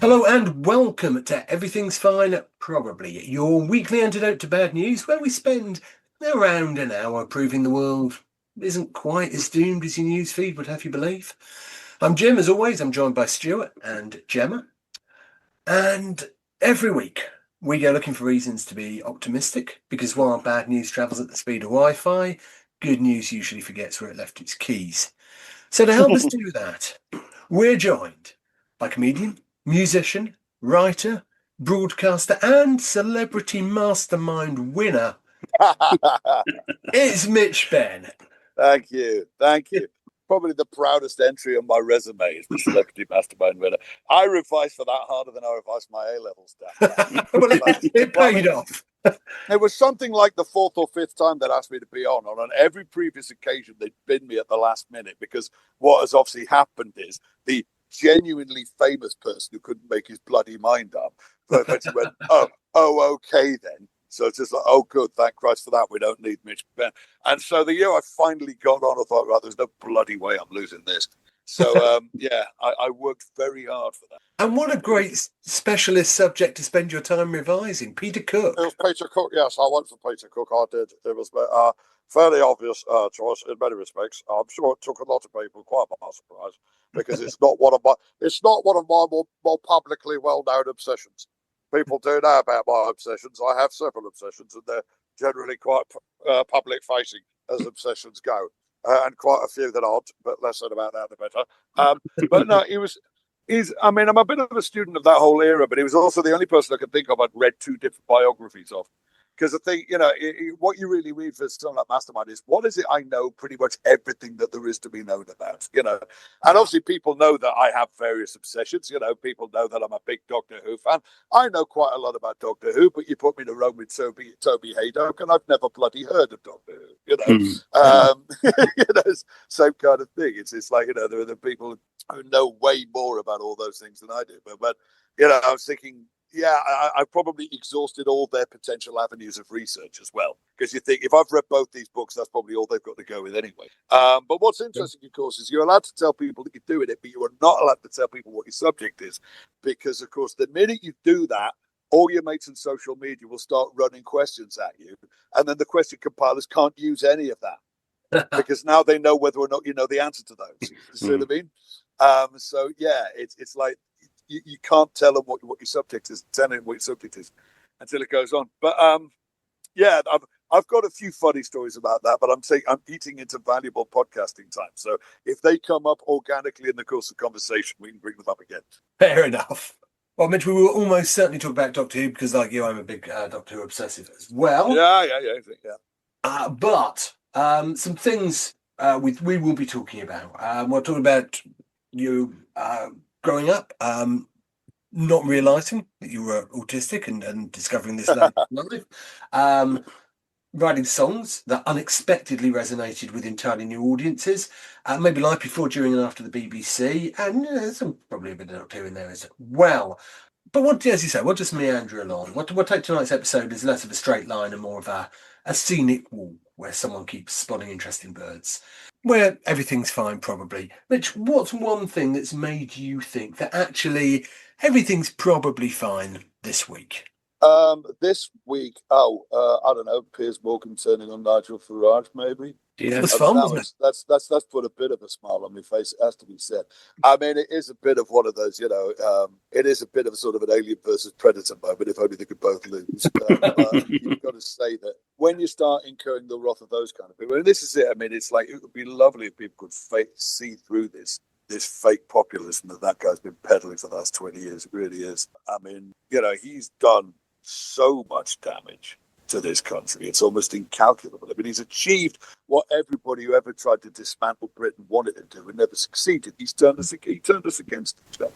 Hello and welcome to Everything's Fine, Probably, your weekly antidote to bad news, where we spend around an hour proving the world isn't quite as doomed as your news feed would have you believe. I'm Jim, as always. I'm joined by Stuart and Gemma. And every week we go looking for reasons to be optimistic, because while bad news travels at the speed of Wi-Fi, good news usually forgets where it left its keys. So to help us do that, we're joined by comedian, musician, writer, broadcaster, and celebrity mastermind winner. It's Mitch Benn. Thank you. Probably the proudest entry on my resume is the celebrity mastermind winner. I revised for that harder than I revised my A-level stuff. Well, it paid off. It was something like the fourth or fifth time they'd asked me to be on. On every previous occasion, they'd bin me at the last minute, because what has obviously happened is the genuinely famous person who couldn't make his bloody mind up eventually went, oh, okay then. So it's just like, oh, good, thank Christ for that. We don't need Mitch Benn. And so the year I finally got on, I thought, right, there's no bloody way I'm losing this. So, I worked very hard for that. And what a great specialist subject to spend your time revising. Peter Cook. It was Peter Cook, yes. I went for Peter Cook. I did. It was a fairly obvious choice in many respects. I'm sure it took a lot of people quite by surprise, because it's not one of my more publicly well-known obsessions. People do know about my obsessions. I have several obsessions, and they're generally quite public-facing as obsessions go, and quite a few that aren't. But less said about that, the better. But no, I'm a bit of a student of that whole era, but he was also the only person I could think of I'd read two different biographies of. Because I think, what you really read for something like Mastermind is, what is it I know pretty much everything that there is to be known about, And obviously people know that I have various obsessions, people know that I'm a big Doctor Who fan. I know quite a lot about Doctor Who, but you put me in a room with Toby Haydock and I've never bloody heard of Doctor Who, same kind of thing. It's like, there are the people who know way more about all those things than I do. But I was thinking, I've probably exhausted all their potential avenues of research as well. Because you think, if I've read both these books, that's probably all they've got to go with anyway. But what's interesting, of course, is you're allowed to tell people that you're doing it, but you are not allowed to tell people what your subject is. Because, of course, the minute you do that, all your mates on social media will start running questions at you. And then the question compilers can't use any of that. Because now they know whether or not you know the answer to those. You see what I mean? It's like, you can't tell them what your subject is, until it goes on. But I've got a few funny stories about that, but I'm eating into valuable podcasting time. So if they come up organically in the course of conversation, we can bring them up again. Fair enough. Well, Mitch, we will almost certainly talk about Doctor Who, because like you, I'm a big Doctor Who obsessive as well. Yeah. But some things we will be talking about. We're talking about you growing up, not realising that you were autistic and discovering this late in life, writing songs that unexpectedly resonated with entirely new audiences, maybe life before, during, and after the BBC, and some probably a bit of Doctor Who in there as well. But as you say, we'll just meander along. We'll take tonight's episode as less of a straight line and more of a scenic walk where someone keeps spotting interesting birds, where everything's fine, probably. Mitch, what's one thing that's made you think that actually everything's probably fine this week? This week, I don't know, Piers Morgan turning on Nigel Farage, maybe. Yeah, that's fun, wasn't it? That's put a bit of a smile on my face, it has to be said. I mean, it is a bit of one of those, it is a bit of a sort of an Alien versus Predator moment, if only they could both lose. You've got to say that when you start incurring the wrath of those kind of people, and this is it, I mean, it's like, it would be lovely if people could see through this fake populism that guy's been peddling for the last 20 years. It really is. I mean, he's done so much damage to this country. It's almost incalculable. I mean, he's achieved what everybody who ever tried to dismantle Britain wanted to do and never succeeded. He turned us against each other.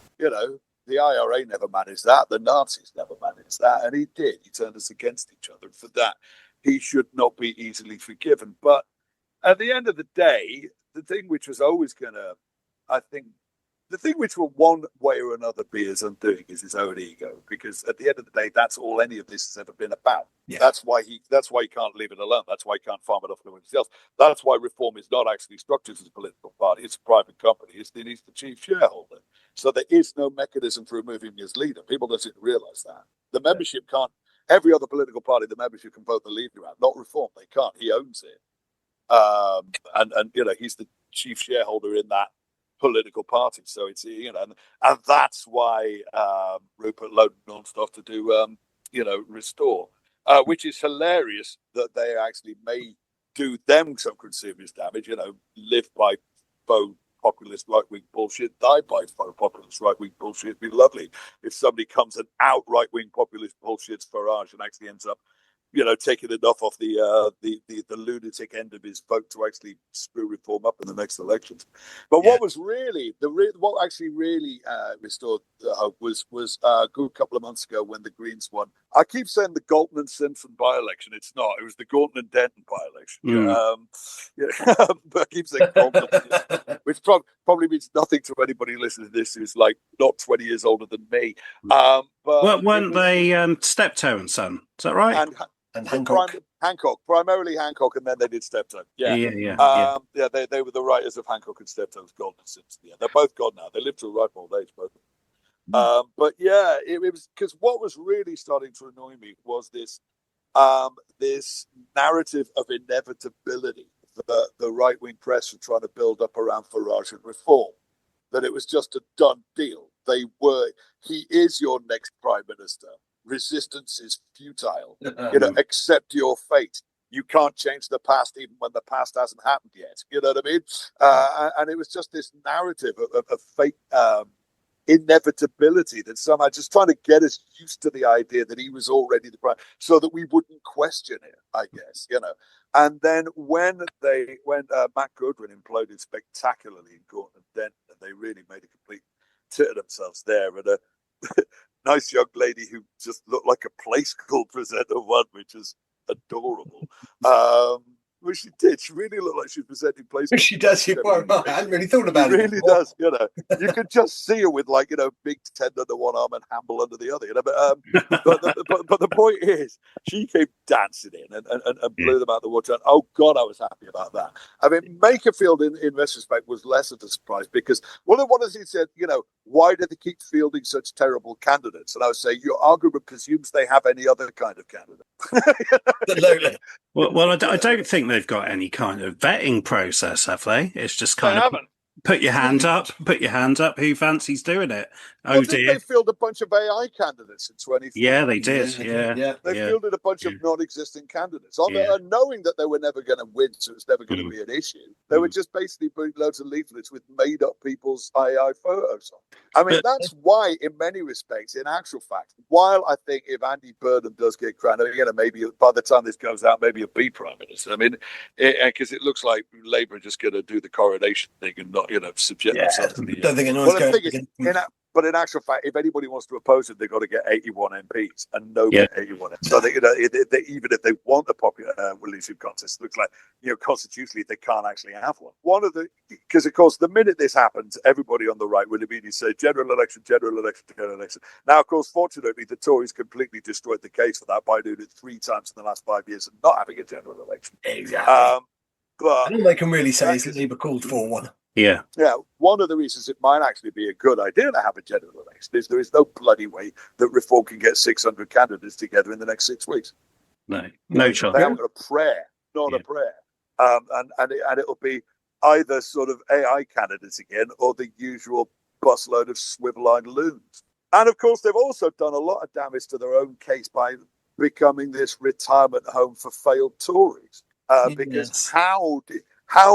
The IRA never managed that. The Nazis never managed that. And he did. He turned us against each other. And for that, he should not be easily forgiven. But at the end of the day, the thing which was always going to, I think, the thing which will one way or another be his undoing is his own ego, because at the end of the day, that's all any of this has ever been about. Yeah. That's why he can't leave it alone. That's why he can't farm it off to anybody else. That's why Reform is not actually structured as a political party. It's a private company. He's the chief shareholder. So there is no mechanism for removing him as leader. People don't seem to realize that. The membership can't, every other political party, the membership can vote the leader out. Not Reform. They can't. He owns it. And he's the chief shareholder in that political party. So it's, and that's why Rupert loaded on stuff to do, Restore, which is hilarious that they actually may do them some serious damage, live by faux populist right-wing bullshit, die by faux populist right-wing bullshit. It'd be lovely if somebody comes and out right-wing populist bullshits Farage and actually ends up taking enough off the lunatic end of his vote to actually screw Reform up in the next elections. But what was really what actually really restored hope was a good couple of months ago when the Greens won. I keep saying the Galton and Simpson by-election. It's not. It was the Galton and Denton by-election. But I keep saying Galton, which probably means nothing to anybody listening to this who's like not 20 years older than me. But weren't they Steptoe and Son? Is that right? And Hancock. Primarily Hancock, and then they did Steptoe. Yeah. They were the writers of Hancock and Steptoe's Galton and Simpson. Yeah, they're both gone now. They lived to a ripe old age, both. But yeah, it was because what was really starting to annoy me was this narrative of inevitability that the right-wing press were trying to build up around Farage and Reform. That it was just a done deal. He is your next prime minister. Resistance is futile. Accept your fate. You can't change the past even when the past hasn't happened yet. You know what I mean? And it was just this narrative of fate, inevitability that somehow just trying to get us used to the idea that he was already the prime, so that we wouldn't question it, I guess, And then when Matt Goodwin imploded spectacularly in Gorton and Denton, and they really made a complete tit of themselves there, and a nice young lady who just looked like a play school presenter won, which is adorable. Well, she did. She really looked like she was presenting play school. She does. I hadn't really thought about it. She really does. You could just see her with big tent under one arm and Hamble under the other. But the point is, she came dancing in and blew them out the water. And, oh God, I was happy about that. I mean, Makerfield in retrospect was less of a surprise because one of the he said, why do they keep fielding such terrible candidates? And I would say your argument presumes they have any other kind of candidate. Absolutely. Well, I don't think they've got any kind of vetting process, have they? It's just kind of put your hand up. Who fancies doing it? Well, didn't they field a bunch of AI candidates in 2014? Yeah, they did. Yeah. They fielded a bunch of non-existing candidats, knowing that they were never going to win, so it's never going to be an issue. They were just basically putting loads of leaflets with made-up people's AI photos on. I mean, that's why, in many respects, in actual fact, while I think if Andy Burnham does get crowned, maybe by the time this goes out, maybe he'll be Prime Minister. I mean, because it looks like Labour are just going to do the coronation thing and not, subject themselves to the... Don't think anyone's going But in actual fact, if anybody wants to oppose it, they've got to get 81 MPs and get 81 MPs. So they, even if they want a popular leadership contest, it looks like constitutionally they can't actually have one. Because of course, the minute this happens, everybody on the right will immediately say general election, general election, general election. Now, of course, fortunately, the Tories completely destroyed the case for that by doing it 3 times in the last 5 years and not having a general election. Exactly. But all they can really say is that Labour called for one. Yeah. One of the reasons it might actually be a good idea to have a general election is there is no bloody way that Reform can get 600 candidates together in the next 6 weeks. No chance. They haven't got a prayer, not a prayer. And it'll be either sort of AI candidates again or the usual busload of swivel-eyed loons. And of course, they've also done a lot of damage to their own case by becoming this retirement home for failed Tories. Because how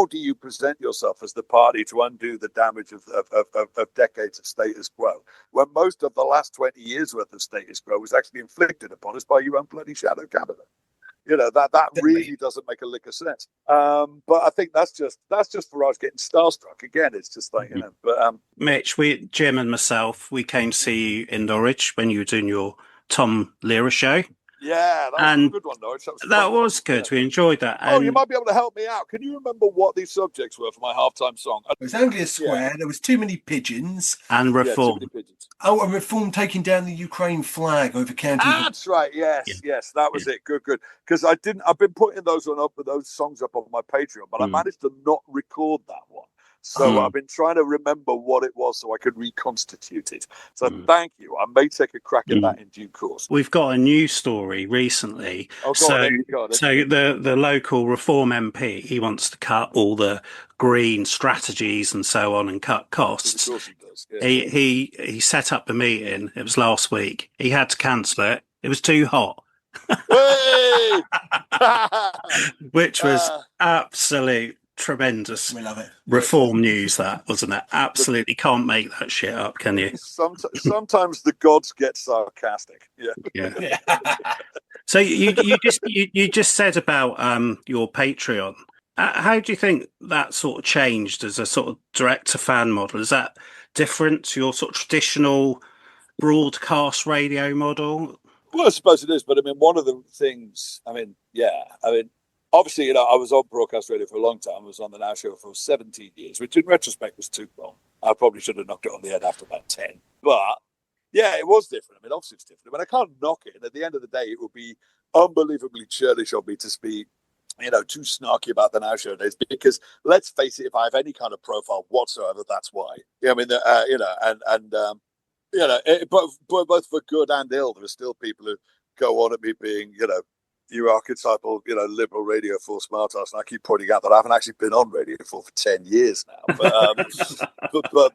do you present yourself as the party to undo the damage of decades of status quo, when most of the last 20 years worth of status quo was actually inflicted upon us by your own bloody shadow cabinet? That really doesn't make a lick of sense. But I think that's just Farage getting starstruck again. It's just like But Mitch, Jim and myself, we came to see you in Norwich when you were doing your Tom Lehrer show. Yeah, that was And a good one, though. that was good. We enjoyed that. Oh, you And might be able to help me out. Can you remember what these subjects were for my halftime song? It was Anglia Square. There was too many pigeons. and Yeah, too Reform. many pigeons. Oh, and Reform taking down the Ukraine flag over County. That's right. Yes, yes, that was it. Good. Because I've been putting those songs up on my Patreon, but I managed to not record that one. So I've been trying to remember what it was so I could reconstitute it. So thank you. I may take a crack at that in due course. We've got a news story recently. Oh, so go on. the local Reform MP, he wants to cut all the green strategies and so on and cut costs. Of course he does. Yeah. He set up the meeting. It was last week. He had to cancel it. It was too hot. Which was absolute tremendous. We love it. Reform news, that wasn't it? Absolutely can't make that shit up, can you? Sometimes the gods get sarcastic. Yeah. So you just said about your Patreon. How do you think that sort of changed as a sort of direct to fan model? Is that different to your sort of traditional broadcast radio model? Well, I suppose it is, but I mean, one of the things, obviously, I was on broadcast radio for a long time. I was on the Now Show for 17 years, which in retrospect was too long. I probably should have knocked it on the head after about 10. But yeah, it was different. I mean, obviously it's different. I mean, I can't knock it. And at the end of the day, it would be unbelievably churlish of me to be, too snarky about the Now Show days, because let's face it, if I have any kind of profile whatsoever, that's why. But both for good and ill, there are still people who go on at me being, your archetypal, liberal Radio 4 smartass, and I keep pointing out that I haven't actually been on Radio 4 for 10 years now. But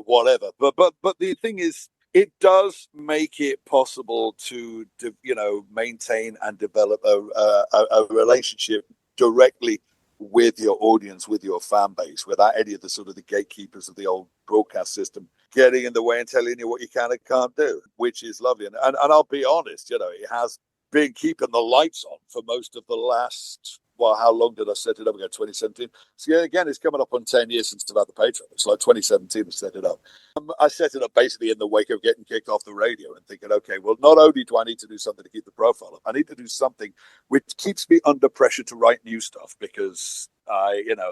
whatever. But the thing is, it does make it possible to maintain and develop a relationship directly with your audience, with your fan base, without any of the sort of the gatekeepers of the old broadcast system getting in the way and telling you what you can and can't do, which is lovely. And I'll be honest, it has been keeping the lights on for most of the last, how long did I set it up again? 2017. So yeah, again, it's coming up on 10 years since I've had the Patreon. It's like 2017 I set it up. I set it up basically in the wake of getting kicked off the radio and thinking, okay, well, not only do I need to do something to keep the profile up, I need to do something which keeps me under pressure to write new stuff, because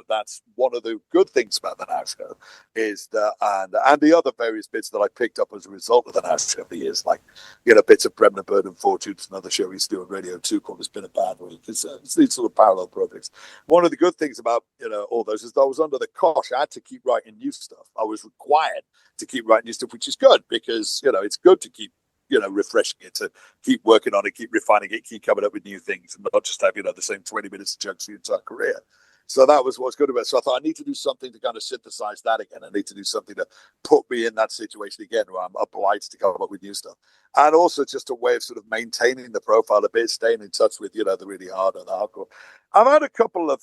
that's one of the good things about the Now Show is that, and the other various bits that I picked up as a result of the Now Show over the years, like, bits of Bremner, Bird and Fortune, another show we used to do on Radio 2 called It's Been a Bad Week. It's these sort of parallel projects. One of the good things about, all those is that I was under the cosh. I had to keep writing new stuff. I was required to keep writing new stuff, which is good because, it's good to keep refreshing it, to keep working on it, keep refining it, keep coming up with new things, and not just have, the same 20 minutes of jokes the entire career. So that was what's good about it. So I thought I need to do something to kind of synthesize that again. I need to do something to put me in that situation again where I'm obliged to come up with new stuff. And also just a way of sort of maintaining the profile a bit, staying in touch with, the really hard and the hardcore. I've had a couple of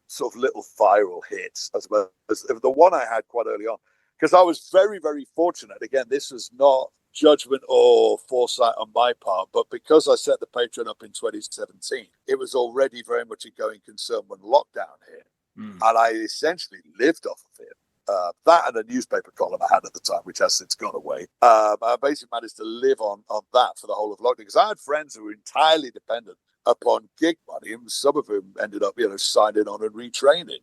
sort of little viral hits, as well as the one I had quite early on, because I was very, very fortunate. Again, this was not judgment or foresight on my part, but because I set the Patreon up in 2017, it was already very much a going concern when lockdown hit, and I essentially lived off of it. That and a newspaper column I had at the time, which has since gone away. I basically managed to live on that for the whole of lockdown, because I had friends who were entirely dependent upon gig money, and some of whom ended up, signing on and retraining,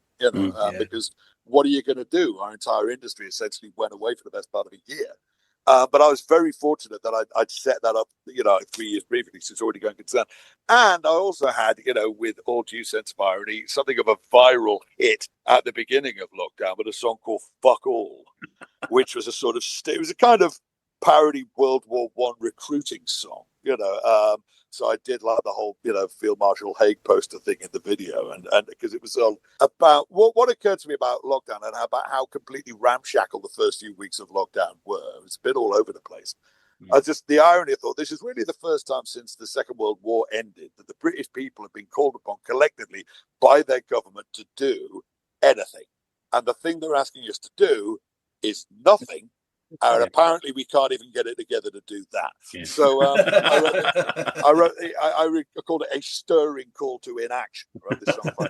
because what are you going to do? Our entire industry essentially went away for the best part of a year. But I was very fortunate that I'd set that up, 3 years previously, so it's already going concern. And I also had, with all due sense of irony, something of a viral hit at the beginning of lockdown with a song called Fuck All, which was it was a kind of parody World War I recruiting song, so I did like the whole, Field Marshal Haig poster thing in the video, and because it was all about what occurred to me about lockdown and about how completely ramshackle the first few weeks of lockdown were. It's been all over the place. The irony, I thought, this is really the first time since the Second World War ended that the British people have been called upon collectively by their government to do anything. And the thing they're asking us to do is nothing. And apparently we can't even get it together to do that. Yeah. So I called it a stirring call to inaction. I wrote this song.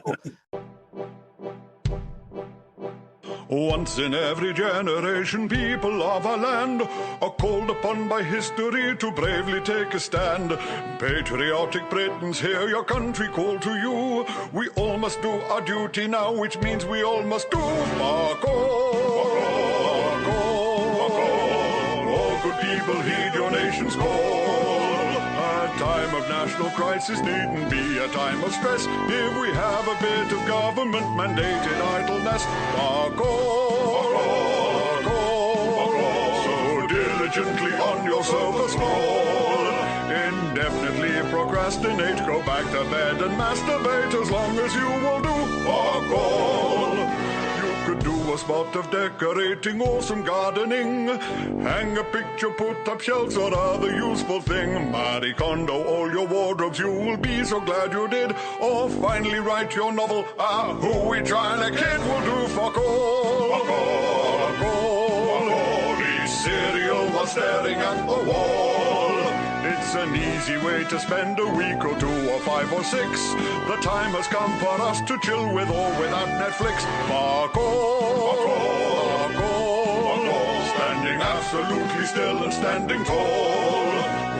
Once in every generation, people of our land are called upon by history to bravely take a stand. Patriotic Britons, hear your country call to you. We all must do our duty now, which means we all must do fuck all. Fuck all. Fuck all. All good people, heed your nation's call. A time of national crisis needn't be a time of stress if we have a bit of government-mandated idleness. Fuck all. Fuck all. Fuck all. So diligently on your silver scroll. Indefinitely procrastinate, go back to bed and masturbate as long as you will do fuck all. You could do a spot of decorating or some gardening, hang a picture, put up shelves or other useful thing. Marie Kondo all your wardrobes, you will be so glad you did. Or finally write your novel, who we trying to kid will do fuck all. Fuck all. Fuck all. Fuck all. Eat cereal while staring at the wall. It's an easy way to spend a week or 2 or 5 or 6. The time has come for us to chill with or without Netflix. Fuck all. Fuck all. Fuck all. Fuck all. Standing absolutely still and standing tall.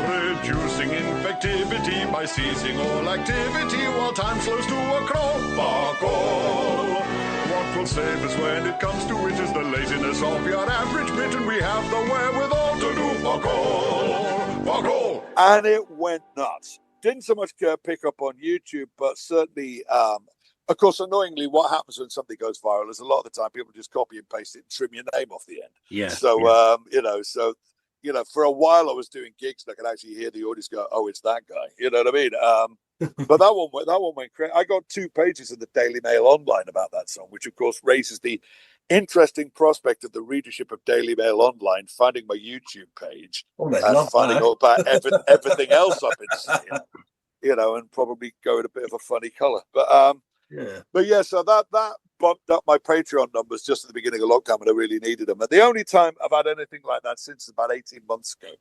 Reducing infectivity by seizing all activity while time slows to a crawl. Fuck all. What will save us when it comes to it is the laziness of your average bit, and we have the wherewithal to do fuck all. Fuck all. And it went nuts. Didn't so much pick up on YouTube, but certainly, of course, annoyingly, what happens when something goes viral is a lot of the time people just copy and paste it and trim your name off the end. Yeah. So, for a while I was doing gigs and I could actually hear the audience go, "Oh, it's that guy." You know what I mean? But that one went crazy. I got 2 pages in the Daily Mail Online about that song, which of course raises the interesting prospect of the readership of Daily Mail Online finding my YouTube page and finding out about everything else I've been saying, and probably go in a bit of a funny colour. But so that bumped up my Patreon numbers just at the beginning of lockdown when I really needed them. And the only time I've had anything like that since about 18 months ago,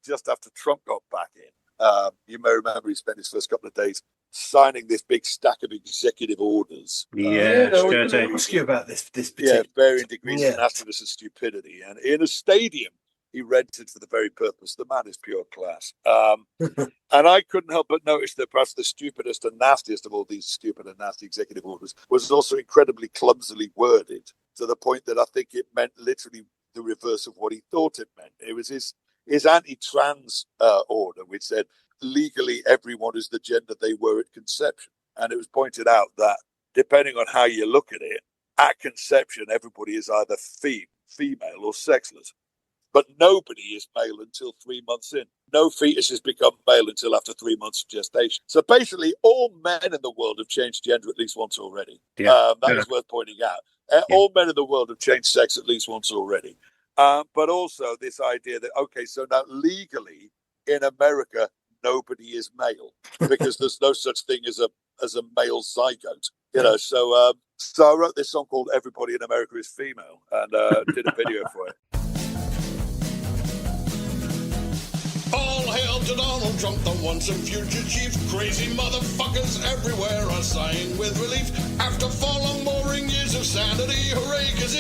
just after Trump got back in. You may remember he spent his first couple of days signing this big stack of executive orders. I was going to ask you about this particular. Varying degrees of nastiness and stupidity. And in a stadium he rented for the very purpose. The man is pure class. And I couldn't help but notice that perhaps the stupidest and nastiest of all these stupid and nasty executive orders was also incredibly clumsily worded, to the point that I think it meant literally the reverse of what he thought it meant. It was his anti-trans order, which said legally everyone is the gender they were at conception. And it was pointed out that depending on how you look at it, at conception, everybody is either female or sexless. But nobody is male until 3 months in. No fetuses become male until after 3 months of gestation. So basically, all men in the world have changed gender at least once already. That is worth pointing out. All men in the world have changed sex at least once already. But also this idea that, okay, so now legally in America, nobody is male because there's no such thing as a male zygote. So I wrote this song called "Everybody in America is Female" and did a video for it. All hail to Donald Trump, the once and future chief. Crazy motherfuckers everywhere are sighing with relief. After 4 long boring years of sanity, hooray, 'cause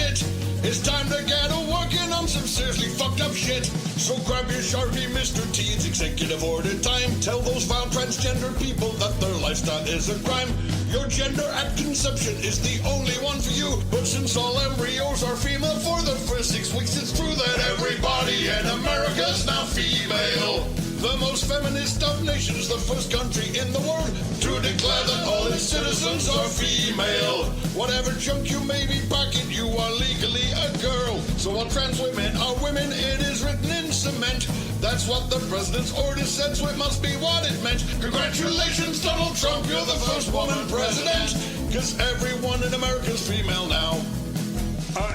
it's time to get a working on some seriously fucked up shit. So grab your Sharpie, Mr. T, it's executive order time. Tell those vile transgender people that their lifestyle is a crime. Your gender at conception is the only one for you. But since all embryos are female for the first 6 weeks, it's true that everybody in America's now female. The most feminist of nations, the first country in the world to declare that all its citizens are female. Whatever junk you may be packing, you are legally a girl. So while trans women are women, it is written in cement. That's what the president's order said, so it must be what it meant. Congratulations, Donald Trump, you're the first woman president. 'Cause everyone in America's female now.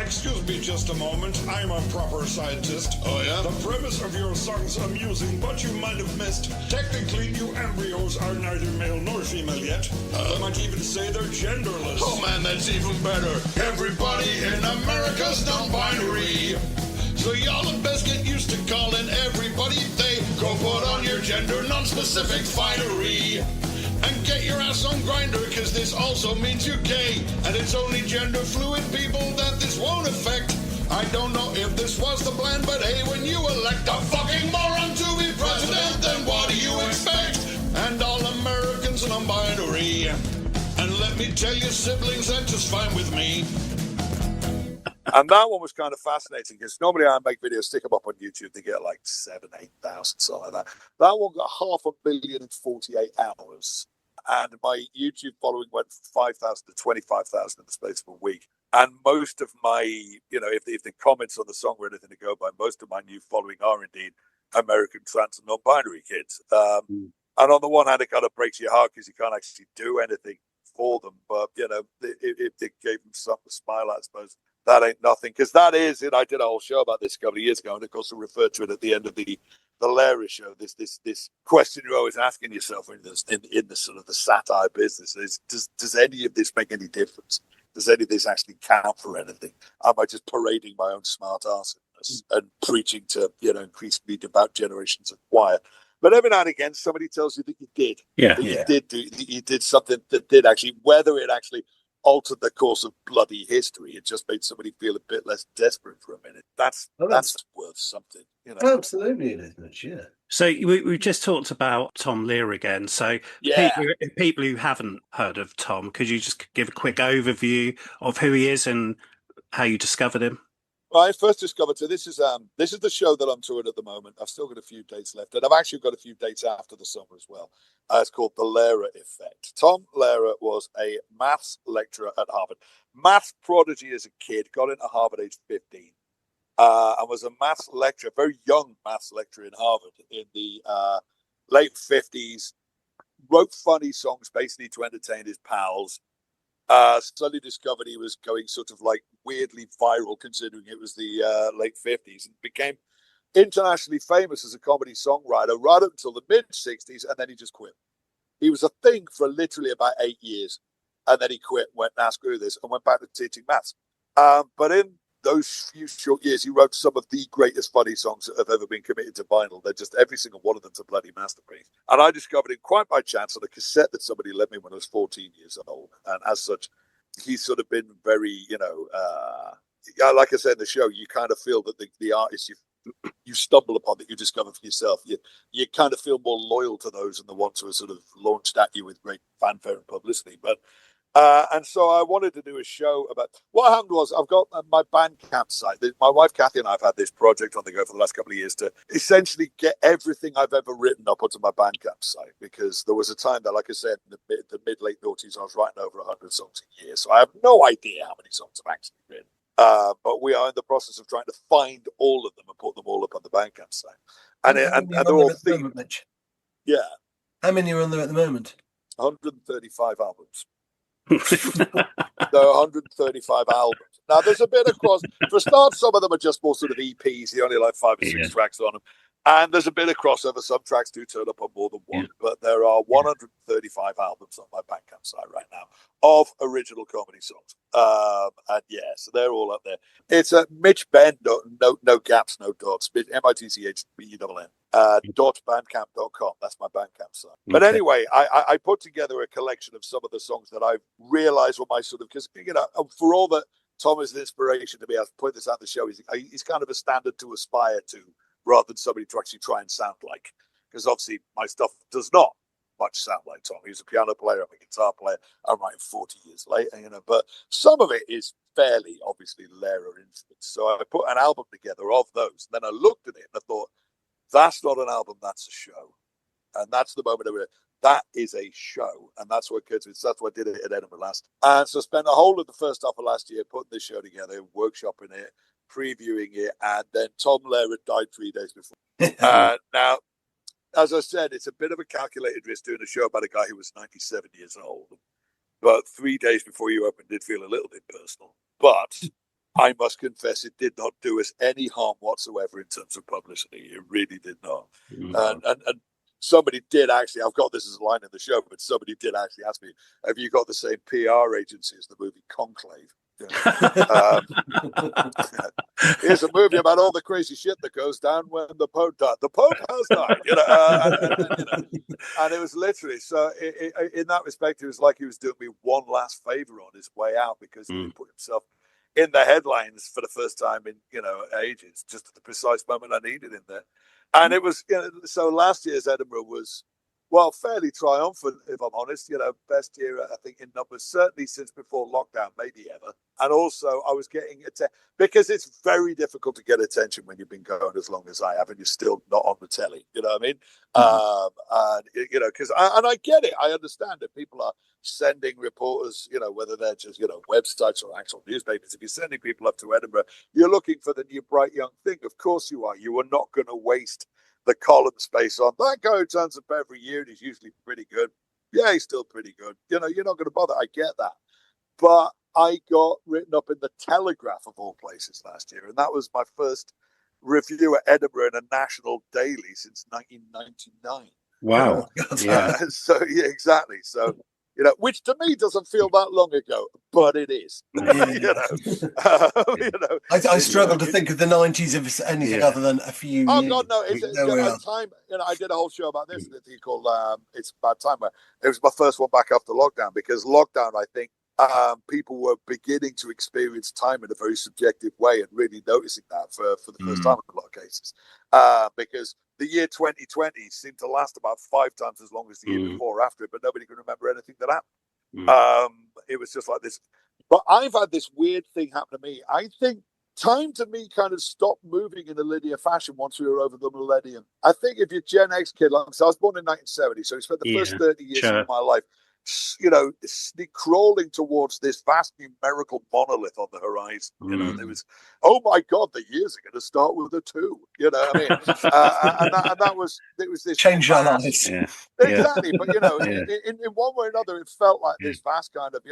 Excuse me just a moment. I'm a proper scientist. Oh, yeah? The premise of your song's amusing, but you might have missed. Technically, new embryos are neither male nor female yet. I might even say they're genderless. Oh, man, that's even better. Everybody in America's non-binary. So y'all had best get used to calling everybody they. Go put on your gender non-specific finery. And get your ass on Grindr, cause this also means you're gay. And it's only gender fluid people that this won't affect. I don't know if this was the plan, but hey, when you elect a fucking moron to be president, then what do you expect? And all Americans are non-binary. And let me tell you, siblings, that's just fine with me. And that one was kind of fascinating because normally I make videos, stick them up on YouTube, they get like 7,000, 8,000, something like that. That one got 500,000 in 48 hours. And my YouTube following went from 5,000 to 25,000 in the space of a week. And most of my, if the comments on the song were anything to go by, most of my new following are indeed American trans and non-binary kids. And on the one hand, it kind of breaks your heart because you can't actually do anything for them. But, if they gave them something to smile at, I suppose that ain't nothing. Because that is it. I did a whole show about this a couple of years ago. And of course, I referred to it at the end of the Lehrer show. This question you're always asking yourself in the sort of the satire business is, does any of this make any difference? Does any of this actually count for anything? Am I just parading my own smart arseness and preaching to, increasingly devout generations of choir? But every now and again, somebody tells you that you did. Yeah. You did something that did actually, whether it actually altered the course of bloody history, it just made somebody feel a bit less desperate for a minute. That's worth something. Absolutely, it is, Mitch, yeah. So we just talked about Tom Lehrer again. So people who haven't heard of Tom, could you just give a quick overview of who he is and how you discovered him? Well, I first discovered, so this is the show that I'm touring at the moment. I've still got a few dates left, and I've actually got a few dates after the summer as well. It's called the Lehrer Effect. Tom Lehrer was a maths lecturer at Harvard. Maths prodigy as a kid, got into Harvard age 15, and was a maths lecturer, very young maths lecturer in Harvard in the late 50s, wrote funny songs basically to entertain his pals. Suddenly discovered he was going sort of like weirdly viral, considering it was the late 50s, and became internationally famous as a comedy songwriter right up until the mid 60s, and then he just quit. He was a thing for literally about 8 years, and then he quit, went, nah, screw this, and went back to teaching maths. But in those few short years, he wrote some of the greatest funny songs that have ever been committed to vinyl. They're just, every single one of them's a bloody masterpiece. And I discovered him quite by chance on a cassette that somebody lent me when I was 14 years old. And as such, he's sort of been very, like I said in the show, you kind of feel that the artists you stumble upon, that you discover for yourself, you kind of feel more loyal to those than the ones who are sort of launched at you with great fanfare and publicity. But and so I wanted to do a show about what happened was I've got my Bandcamp site. My wife Kathy and I have had this project on the go for the last couple of years to essentially get everything I've ever written up onto my Bandcamp site, because there was a time that, like I said, in the mid-late noughties, I was writing over 100 songs a year. So I have no idea how many songs I've actually written. But we are in the process of trying to find all of them and put them all up on the Bandcamp site. And they're all themed. Yeah. How many are on there at the moment? 135 albums. There are 135 albums. Now, there's a bit across. For a start, some of them are just more sort of EPs. You only like 5 or 6 tracks on them. And there's a bit of crossover. Some tracks do turn up on more than one. But there are 135 albums on my Bandcamp site right now of original comedy songs. So they're all up there. It's a Mitch Benn, no gaps, no dots. MITCHBENN. .bandcamp.com. That's my Bandcamp site. But anyway, I put together a collection of some of the songs that I realized were my sort of, because, for all that Tom is an inspiration to me, I've put this out the show, he's kind of a standard to aspire to, rather than somebody to actually try and sound like. Because obviously my stuff does not much sound like Tom. He's a piano player, I'm a guitar player, I'm writing 40 years later, but some of it is fairly obviously Lehrer influence. So I put an album together of those. Then I looked at it and I thought, that's not an album, that's a show. And that's the moment I went, that is a show. And that's what occurred to me. That's what I did it at Edinburgh last. And so I spent the whole of the first half of last year putting this show together, workshopping it, previewing it. And then Tom Lehrer died 3 days before. Now, as I said, it's a bit of a calculated risk doing a show about a guy who was 97 years old. But 3 days before you opened did feel a little bit personal. But I must confess, it did not do us any harm whatsoever in terms of publicity. It really did not. And somebody did actually, I've got this as a line in the show, but somebody did actually ask me, have you got the same PR agency as the movie Conclave? You know? Here's a movie about all the crazy shit that goes down when the Pope died. The Pope has died, you know, and it was literally so. In that respect, it was like he was doing me one last favor on his way out because he put himself in the headlines for the first time in ages, just at the precise moment I needed him there. And it was so. Last year's Edinburgh was fairly triumphant, if I'm honest. Best year I think in numbers, certainly since before lockdown, maybe ever. And also, I was getting because it's very difficult to get attention when you've been going as long as I have, and you're still not on the telly. You know what I mean? And because I get it, I understand that people are sending reporters, whether they're just websites or actual newspapers. If you're sending people up to Edinburgh, you're looking for the new bright young thing. Of course you are. You are not going to waste the column space on that guy who turns up every year and he's usually pretty good. Yeah, he's still pretty good. You're not going to bother. I get that. But I got written up in the Telegraph of all places last year. And that was my first review at Edinburgh in a national daily since 1999. Wow. Yeah. Exactly. So, which to me doesn't feel that long ago, but it is. I struggle to think of the 90s as anything other than a few years. God, no! It's time. I did a whole show about this. That you call "It's About Time." Where it was my first one back after lockdown because lockdown, I think, people were beginning to experience time in a very subjective way and really noticing that for the first time in a lot of cases, because the year 2020 seemed to last about 5 times as long as the year before or after it, but nobody could remember anything that happened. It was just like this. But I've had this weird thing happen to me. I think time to me kind of stopped moving in a linear fashion once we were over the millennium. I think if you're Gen X kid, like I was born in 1970, so we spent the first 30 years of my life crawling towards this vast numerical monolith on the horizon. There was, oh my God, the years are going to start with a 2. You know what I mean? It was this change our lives. Exactly, but in one way or another, it felt like this vast kind of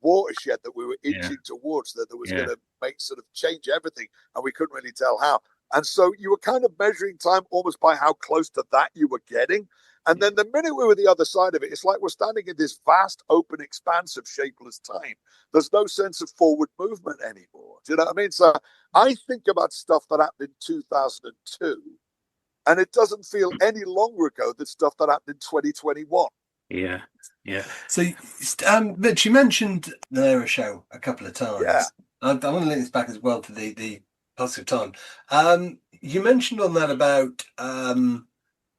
watershed that we were inching towards that was going to make sort of change everything, and we couldn't really tell how. And so you were kind of measuring time almost by how close to that you were getting. And then the minute we were the other side of it, it's like we're standing in this vast open expanse of shapeless time. There's no sense of forward movement anymore. Do you know what I mean? So I think about stuff that happened in 2002, and it doesn't feel any longer ago than stuff that happened in 2021. Yeah. So, Mitch, you mentioned the Lehrer show a couple of times. Yeah. I want to link this back as well to the positive time. You mentioned on that about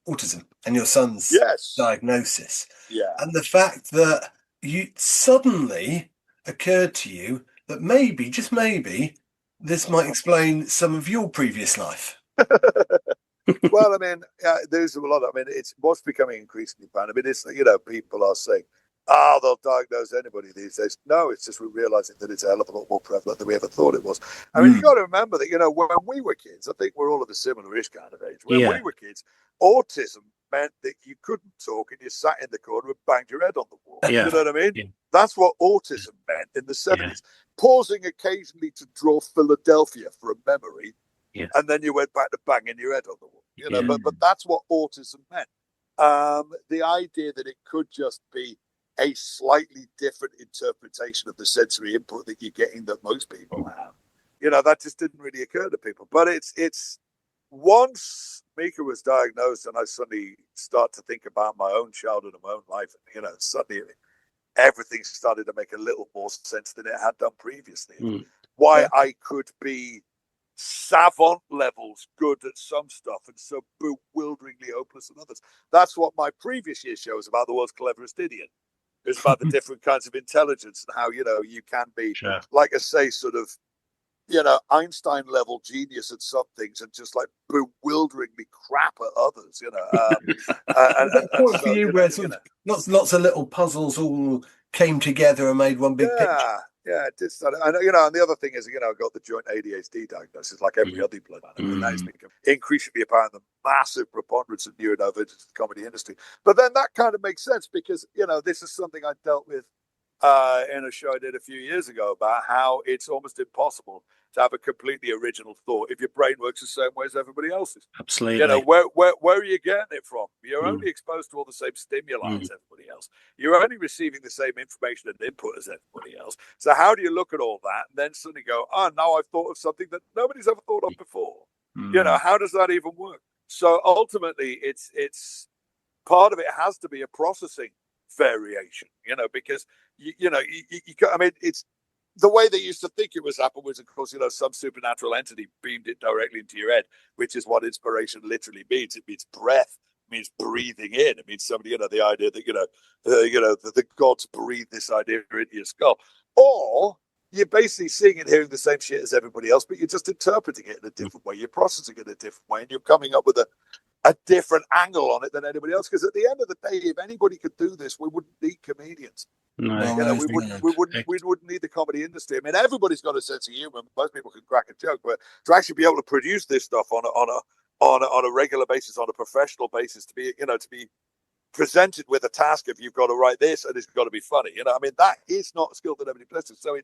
autism and your son's diagnosis. Yeah. And the fact that you suddenly occurred to you that maybe, just maybe, this might explain some of your previous life. Well, I mean, there's a lot of, it's what's becoming increasingly apparent. It's, people are saying, they'll diagnose anybody these days. No, it's just we're realizing that it's a hell of a lot more prevalent than we ever thought it was. I mean, you got to remember that, when we were kids, I think we're all of a similar-ish kind of age. When we were kids, autism meant that you couldn't talk and you sat in the corner and banged your head on the wall. Yeah. You know what I mean? Yeah. That's what autism meant in the 70s. Pausing occasionally to draw Philadelphia for a memory. Yeah. And then you went back to banging your head on the wall. But that's what autism meant. The idea that it could just be a slightly different interpretation of the sensory input that you're getting that most people have, that just didn't really occur to people. But it's once Mika was diagnosed and I suddenly start to think about my own childhood and my own life, and, suddenly everything started to make a little more sense than it had done previously. Why I could be savant levels good at some stuff and so bewilderingly hopeless at others. That's what my previous year's show was about, the world's cleverest idiot. It's about the different kinds of intelligence and how, you can be, like I say, sort of, Einstein level genius at some things and just like bewilderingly crap at others, and for you, where lots of little puzzles all came together and made one big picture. Yeah, it did start. And, and the other thing is, I got the joint ADHD diagnosis like every other blood man. And that is become increasingly apparent, the massive preponderance of neurodivergence in the comedy industry. But then that kind of makes sense because, this is something I dealt with in a show I did a few years ago about how it's almost impossible to have a completely original thought if your brain works the same way as everybody else's. Absolutely. Where are you getting it from? You're only exposed to all the same stimuli as everybody everybody else. You're only receiving the same information and input as everybody else. So how do you look at all that and then suddenly go, oh, now I've thought of something that nobody's ever thought of before? How does that even work? So ultimately, it's part of it has to be a processing variation, because I mean, it's the way they used to think it was happening was, of course, some supernatural entity beamed it directly into your head, which is what inspiration literally means. It means breath, it means breathing in. It means somebody, the idea that the gods breathe this idea into your skull, or you're basically seeing and hearing the same shit as everybody else, but you're just interpreting it in a different way. You're processing it in a different way, and you're coming up with a different angle on it than anybody else. Because at the end of the day, if anybody could do this, we wouldn't need comedians. No. We wouldn't need the comedy industry. I mean, everybody's got a sense of humor. Most people can crack a joke, but to actually be able to produce this stuff on a regular basis, on a professional basis, to be presented with a task of you've got to write this and it's got to be funny. I mean, that is not a skill that everybody possesses. So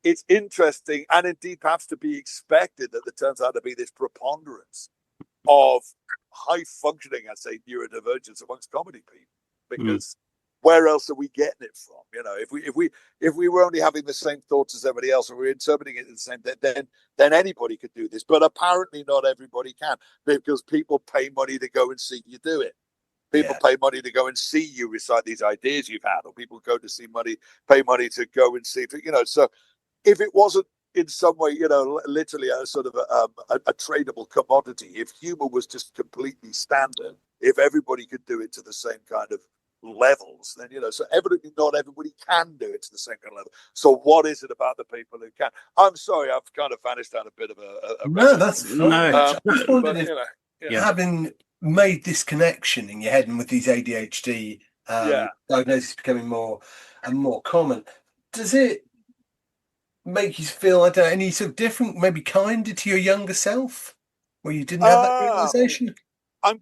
it's interesting, and indeed perhaps to be expected that there turns out to be this preponderance of high functioning, I'd say, neurodivergence amongst comedy people, because where else are we getting it from? If we were only having the same thoughts as everybody else, or we're interpreting it the same, then anybody could do this. But apparently not everybody can, because people pay money to go and see you do it. People pay money to go and see you recite these ideas you've had, or people go to pay money to go and see, so if it wasn't in some way, literally a sort of a tradable commodity, if humor was just completely standard, if everybody could do it to the same kind of levels, then so evidently not everybody can do it to the same kind of level. So what is it about the people who can? I'm sorry, I've kind of vanished down a bit of a no, that's fine. No. I just wondered if having made this connection in your head, and with these ADHD diagnoses becoming more and more common, does it make you feel, I don't know, any sort of different, maybe kinder to your younger self, where you didn't have that realization? I've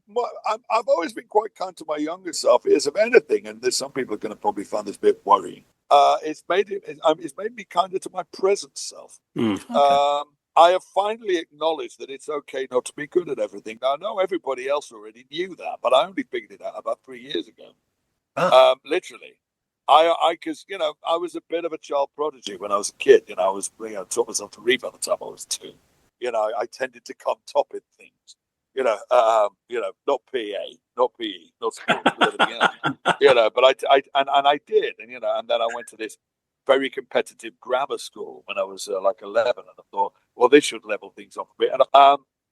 always been quite kind to my younger self. As of anything, and there's some people are going to probably find this a bit worrying. It's made me kinder to my present self. Okay. I have finally acknowledged that it's okay not to be good at everything. Now, I know everybody else already knew that, but I only figured it out about 3 years ago. Literally. Because I was a bit of a child prodigy when I was a kid. I was taught myself to read by the time I was 2. I tended to come top in things. Not PA, not PE, not sports, but everything else. But I did, and then I went to this very competitive grammar school when I was like 11, and I thought, well, this should level things off a bit.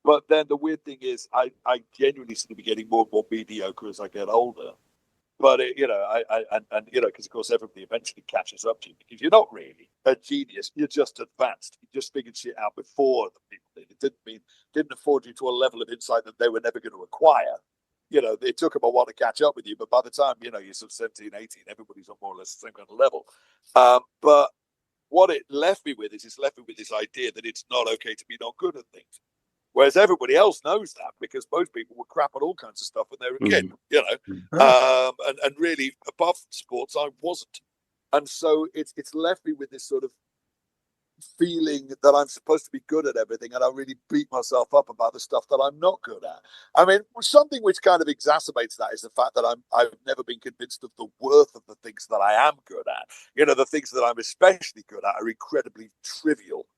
But then the weird thing is, I genuinely seem to be getting more and more mediocre as I get older. But because of course everybody eventually catches up to you, because you're not really a genius, you're just advanced. You just figured shit out before the people did. It didn't afford you to a level of insight that they were never going to acquire. It took them a while to catch up with you, but by the time you're sort of 17, 18, everybody's on more or less the same kind of level. But what it left me with is this idea that it's not okay to be not good at things. Whereas everybody else knows that, because most people were crap at all kinds of stuff when they were a kid, and really, apart from sports, I wasn't. And so it's left me with this sort of feeling that I'm supposed to be good at everything, and I really beat myself up about the stuff that I'm not good at. I mean, something which kind of exacerbates that is the fact that I've never been convinced of the worth of the things that I am good at. The things that I'm especially good at are incredibly trivial.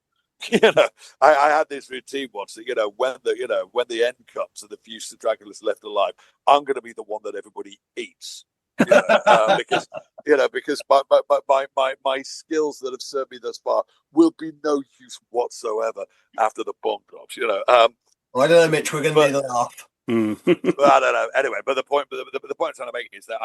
I had this routine once that when the end comes and the few Dracula's left alive, I'm going to be the one that everybody eats. Because my skills that have served me thus far will be no use whatsoever after the bomb drops. I don't know, Mitch. We're going to need a laugh. Well, I don't know. Anyway, but the point I'm trying to make is that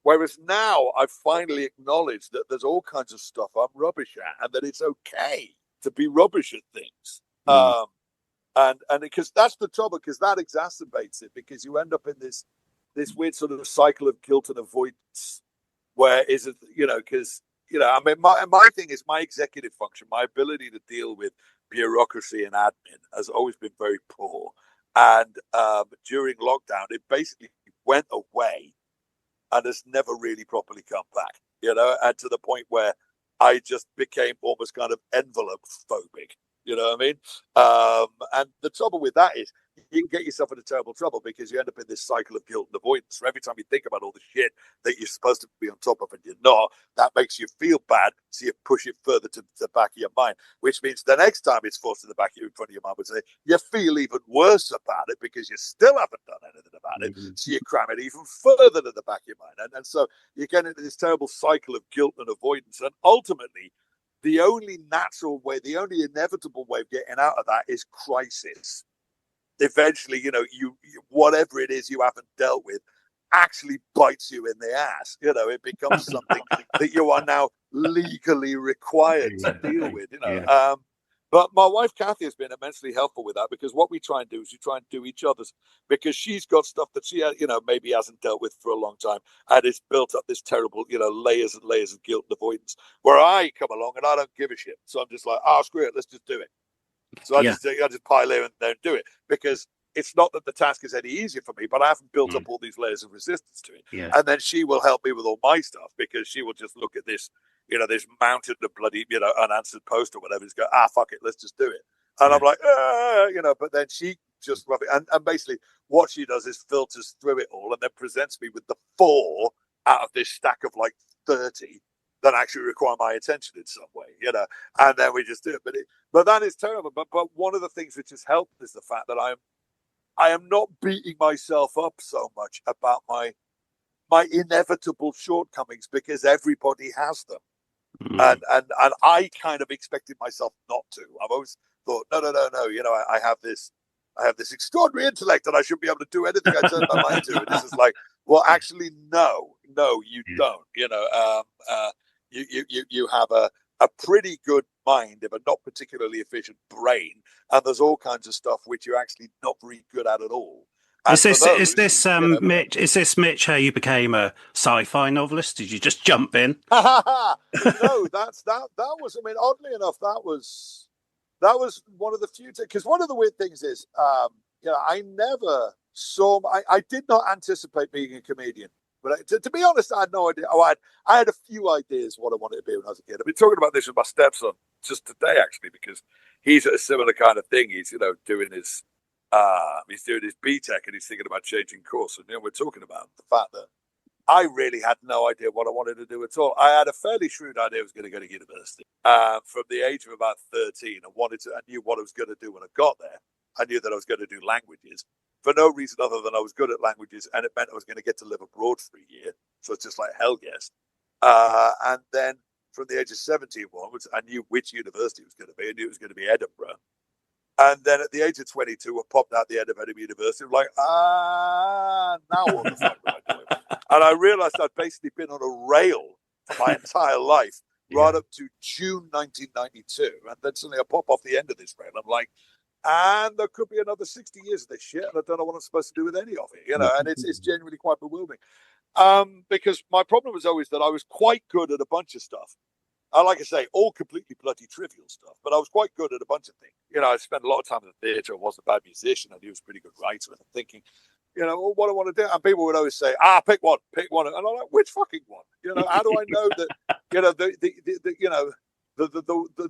whereas now I've finally acknowledged that there's all kinds of stuff I'm rubbish at, and that it's okay to be rubbish at things. And because that's the trouble, because that exacerbates it, because you end up in this weird sort of cycle of guilt and avoidance, where I mean, my thing is my executive function, my ability to deal with bureaucracy and admin has always been very poor. And during lockdown, it basically went away and has never really properly come back, and to the point where I just became almost kind of envelope phobic. You know what I mean? And the trouble with that is you can get yourself into terrible trouble because you end up in this cycle of guilt and avoidance. So every time you think about all the shit that you're supposed to be on top of and you're not, that makes you feel bad. So you push it further to the back of your mind, which means the next time it's forced to the back of you in front of your mind would say, you feel even worse about it because you still haven't done anything about it. So you cram it even further to the back of your mind. And so you get into this terrible cycle of guilt and avoidance. And ultimately, the only natural way, the only inevitable way of getting out of that is crisis. Eventually, you whatever it is you haven't dealt with actually bites you in the ass. It becomes something that you are now legally required to deal with. But my wife Kathy has been immensely helpful with that, because what we try and do is we try and do each other's, because she's got stuff that she maybe hasn't dealt with for a long time, and it's built up this terrible layers and layers of guilt and avoidance, where I come along and I don't give a shit. So I'm just like, screw it, let's just do it. So I just pile in there and do it, because it's not that the task is any easier for me, but I haven't built up all these layers of resistance to it. Yeah. And then she will help me with all my stuff, because she will just look at this, this mountain of bloody, unanswered post or whatever. It's go, fuck it, let's just do it. And I'm like, but then she just rub it. And basically what she does is filters through it all and then presents me with the 4 out of this stack of like 30 that actually require my attention in some way, and then we just do it. But that is terrible. But one of the things which has helped is the fact that I am not beating myself up so much about my inevitable shortcomings, because everybody has them. And I kind of expected myself not to. I've always thought, no. I have this extraordinary intellect and I should be able to do anything I turn my mind to. And this is like, well, actually, no, you don't. You have a pretty good mind, but not particularly efficient brain, and there's all kinds of stuff which you're actually not very good at all. Is this Mitch? Is this Mitch? How you became a sci-fi novelist? Did you just jump in? No, that was. I mean, oddly enough, that was one of the few. Because one of the weird things is, I never saw. I did not anticipate being a comedian. But to be honest, I had no idea. I had a few ideas what I wanted to be when I was a kid. I've been talking about this with my stepson just today, actually, because he's at a similar kind of thing. He's doing his BTEC and he's thinking about changing course. And we're talking about the fact that I really had no idea what I wanted to do at all. I had a fairly shrewd idea I was going to go to university from the age of about 13. I knew what I was going to do when I got there. I knew that I was going to do languages for no reason other than I was good at languages, and it meant I was going to get to live abroad for a year. So it's just like, hell yes. And then from the age of 17 onwards, I knew which university it was going to be. I knew it was going to be Edinburgh. And then at the age of 22, I popped out the end of Edinburgh University. I'm like, now what the fuck am I doing? And I realized I'd basically been on a rail for my entire life, right up to June 1992. And then suddenly I pop off the end of this rail. I'm like, and there could be another 60 years of this shit, and I don't know what I'm supposed to do with any of it, and it's genuinely quite bewildering. Because my problem was always that I was quite good at a bunch of stuff. Like I say, all completely bloody trivial stuff, but I was quite good at a bunch of things. I spent a lot of time in the theatre. I wasn't a bad musician. I knew I was a pretty good writer. And I'm thinking, well, what do I want to do? And people would always say, pick one. And I'm like, which fucking one? How do I know that,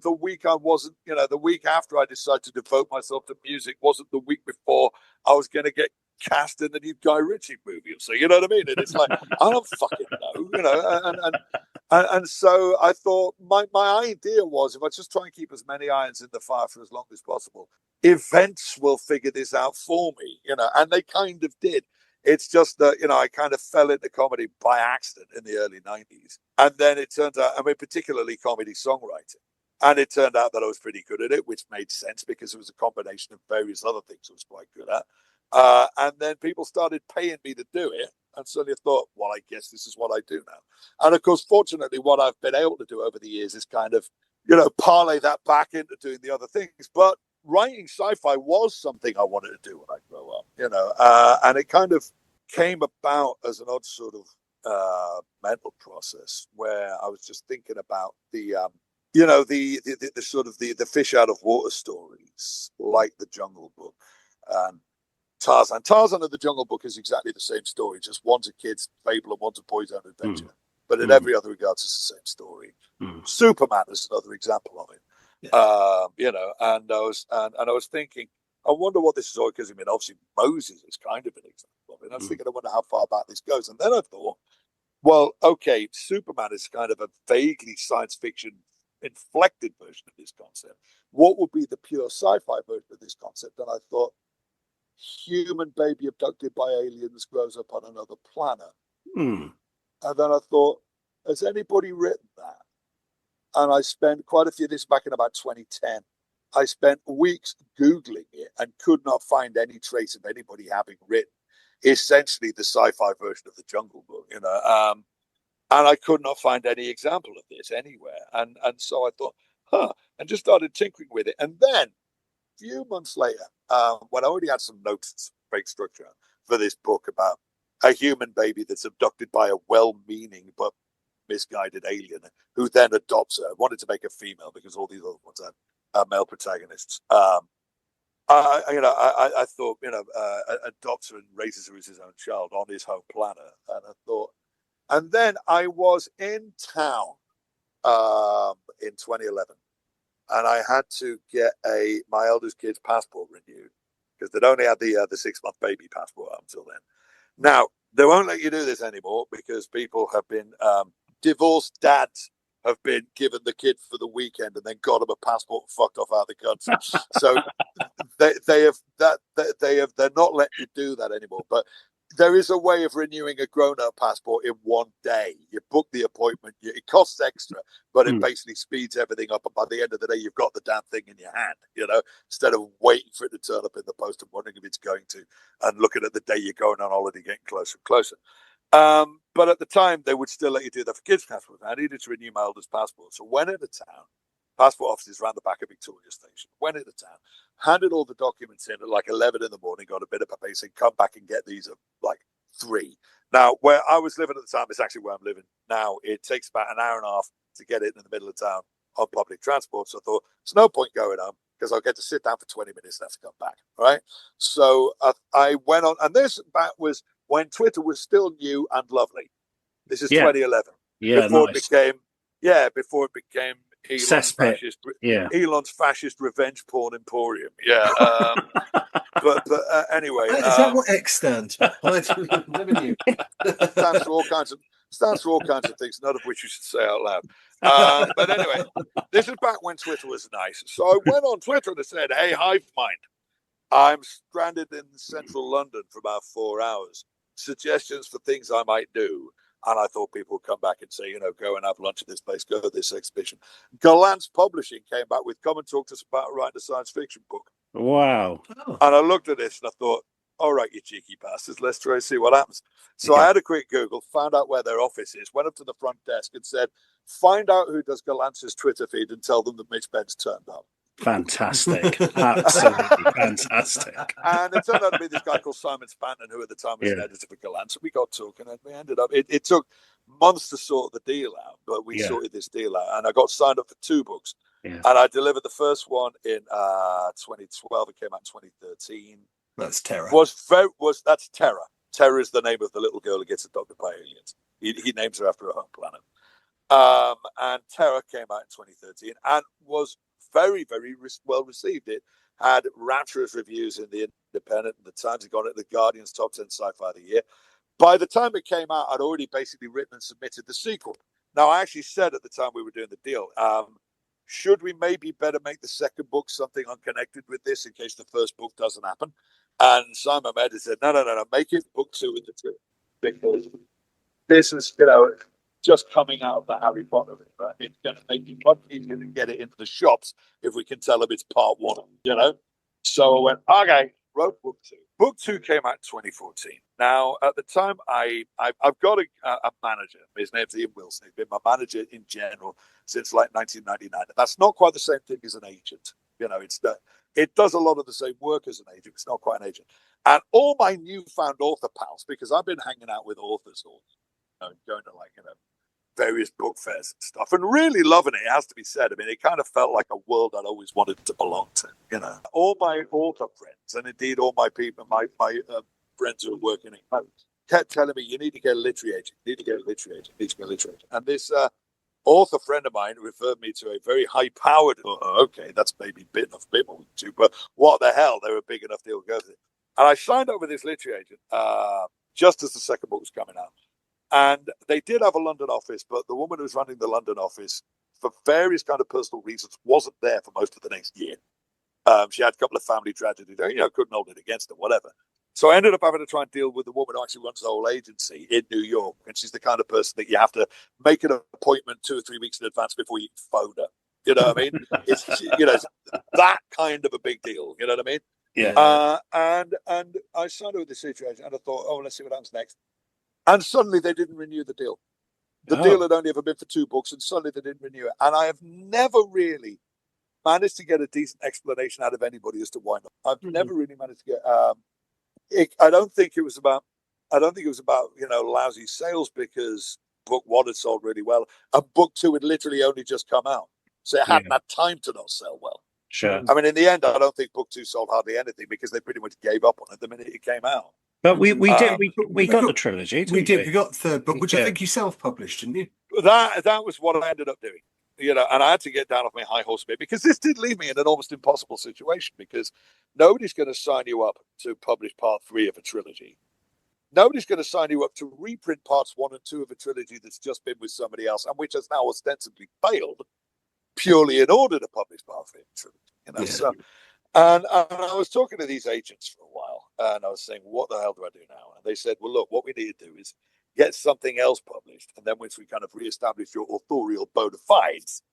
the week I wasn't, the week after I decided to devote myself to music wasn't the week before I was going to get cast in the new Guy Ritchie movie. So, you know what I mean? And it's like, I don't fucking know, and so I thought my idea was, if I just try and keep as many irons in the fire for as long as possible, events will figure this out for me, and they kind of did. It's just that, I kind of fell into comedy by accident in the early 90s. And then it turned out, particularly comedy songwriting. And it turned out that I was pretty good at it, which made sense because it was a combination of various other things I was quite good at. And then people started paying me to do it. And suddenly I thought, well, I guess this is what I do now. And of course, fortunately, what I've been able to do over the years is kind of, parlay that back into doing the other things. But writing sci-fi was something I wanted to do when I grow up, and it kind of came about as an odd sort of mental process where I was just thinking about the sort of the fish out of water stories, like The Jungle Book and Tarzan. Tarzan and The Jungle Book is exactly the same story, just one's a kid's fable and one's a boy's own adventure. But in every other regard, it's the same story. Superman is another example of it. You know, and I was thinking, I wonder what this is all, because I mean, obviously Moses is kind of an example of it. And I was thinking, I wonder how far back this goes. And then I thought, well, okay, Superman is kind of a vaguely science fiction inflected version of this concept. What would be the pure sci-fi version of this concept? And I thought, human baby abducted by aliens grows up on another planet. Mm. And then I thought, has anybody written that? And I spent quite a few, this back in about 2010. I spent weeks Googling it and could not find any trace of anybody having written essentially the sci-fi version of the Jungle Book, you know. And I could not find any example of this anywhere. And so I thought, and just started tinkering with it. And then a few months later, when I already had some notes, fake structure for this book about a human baby that's abducted by a well-meaning but misguided alien who then adopts her. I wanted to make a female because all these other ones had male protagonists. I thought, adopts her and raises her as his own child on his home planet. And I thought, and then I was in town in 2011, and I had to get my eldest kid's passport renewed because they'd only had the 6-month baby passport up until then. Now, they won't let you do this anymore because people have been, divorced dads have been given the kid for the weekend and then got him a passport and fucked off out of the country. So they're not letting you do that anymore. But there is a way of renewing a grown-up passport in one day. You book the appointment. It costs extra, but it basically speeds everything up. And by the end of the day, you've got the damn thing in your hand, you know, instead of waiting for it to turn up in the post and wondering if it's going to, and looking at the day you're going on holiday, getting closer and closer. But at the time, they would still let you do that for kids' passports. I needed to renew my eldest passport. So went into town, passport offices around the back of Victoria Station, went into town, handed all the documents in at like 11 in the morning, got a bit of paper, saying, come back and get these at like 3. Now, where I was living at the time is actually where I'm living now. It takes about an hour and a half to get it in the middle of town on public transport. So I thought, there's no point going home because I'll get to sit down for 20 minutes and have to come back, right? So I went on, and this back was when Twitter was still new and lovely. This is 2011. Yeah, before nice. Before it became Cesspit. Elon's fascist revenge porn emporium. Yeah. But anyway, Is that what X stands for? Never knew. stands for all kinds of things, none of which you should say out loud. But anyway, this is back when Twitter was nice. So I went on Twitter and I said, "Hey, Hive Mind, I'm stranded in central London for about 4 hours. Suggestions for things I might do." And I thought people would come back and say, you know, go and have lunch at this place, go to this exhibition. Galant's Publishing came back with, come and talk to us about writing a science fiction book. Wow. And I looked at this and I thought, all right, you cheeky bastards, let's try and see what happens. So I had a quick Google, found out where their office is, went up to the front desk and said, find out who does Galant's Twitter feed and tell them that Mitch Benn's turned up. Fantastic. Absolutely fantastic. And it turned out to be this guy called Simon Spanton, who at the time was an editor for Galant. So we got talking and we ended up, it took months to sort the deal out, but we sorted this deal out. And I got signed up for 2 books. Yeah. And I delivered the first one in 2012. It came out in 2013. That's Terror. That's Terror. Terror is the name of the little girl who gets adopted by aliens. He names her after her home planet. And Terror came out in 2013 and was very, very well received. It had rapturous reviews in the Independent and the Times. It got it the Guardian's top 10 sci-fi of the year. By the time it came out, I'd already basically written and submitted the sequel. Now, I actually said at the time we were doing the deal, should we maybe better make the second book something unconnected with this in case the first book doesn't happen? And Simon Meddy said, no, make it book 2 in the 2. Because this is, just coming out of the Harry Potter, right? It's going to make it much easier to get it into the shops if we can tell them it's part 1, So I went, okay, wrote book 2. Book 2 came out in 2014. Now, at the time, I've got a manager. His name's Ian Wilson. He's been my manager in general since like 1999. That's not quite the same thing as an agent. It does a lot of the same work as an agent. It's not quite an agent. And all my newfound author pals, because I've been hanging out with authors all, going to various book fairs and stuff, and really loving it. It has to be said. I mean, it kind of felt like a world I'd always wanted to belong to. All my author friends, and indeed all my people, my friends who are working in kept telling me, "You need to get a literary agent. You need to get a literary agent. You need to get a literary agent." And this author friend of mine referred me to a very high-powered. Okay, that's maybe a bit more too, but what the hell? They were a big enough deal to go through. And I signed up with this literary agent just as the second book was coming out. And they did have a London office, but the woman who's running the London office, for various kind of personal reasons, wasn't there for most of the next year. She had a couple of family tragedies, couldn't hold it against her, whatever. So I ended up having to try and deal with the woman who actually runs the whole agency in New York. And she's the kind of person that you have to make an appointment 2 or 3 weeks in advance before you phone her. You know what I mean? It's that kind of a big deal. You know what I mean? Yeah. And I signed up with this situation and I thought, let's see what happens next. And suddenly they didn't renew the deal. The deal had only ever been for 2 books, and suddenly they didn't renew it. And I have never really managed to get a decent explanation out of anybody as to why not. I've never really managed to get. I don't think it was about lousy sales, because book 1 had sold really well, and book 2 had literally only just come out, so it hadn't had time to not sell well. Sure. I mean, in the end, I don't think book 2 sold hardly anything because they pretty much gave up on it the minute it came out. But we got the trilogy. We did. We got the third book, which I think you self-published, didn't you? That was what I ended up doing. And I had to get down off my high horse a bit, because this did leave me in an almost impossible situation, because nobody's going to sign you up to publish part 3 of a trilogy. Nobody's going to sign you up to reprint parts 1 and 2 of a trilogy that's just been with somebody else and which has now ostensibly failed, purely in order to publish part 3 of a trilogy. So, and I was talking to these agents for a while, and I was saying, what the hell do I do now? And they said, well, look, what we need to do is get something else published, and then once we kind of reestablish your authorial bona fides,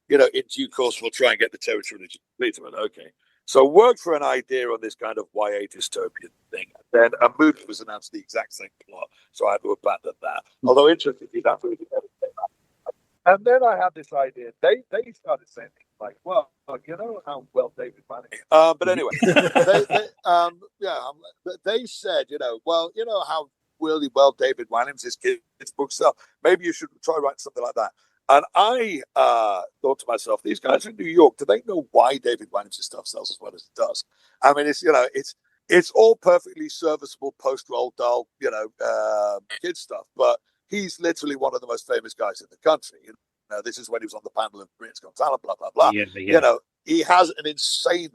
in due course we'll try and get the territory completed. Okay, so worked for an idea on this kind of YA dystopian thing, and then a movie was announced, the exact same plot, so I had to abandon that. Although interestingly, that movie never came out. And then I had this idea. They started saying things like, well, you know how well David Manning. But anyway, they said, well, you know how really well David Williams, his kids' books sell. Maybe you should try writing something like that. And I thought to myself, these guys in New York, do they know why David Williams' stuff sells as well as it does? I mean, it's all perfectly serviceable post-Roald Dahl, kid stuff, but he's literally one of the most famous guys in the country. This is when he was on the panel of Britain's Got Talent, blah blah blah. He has an insane.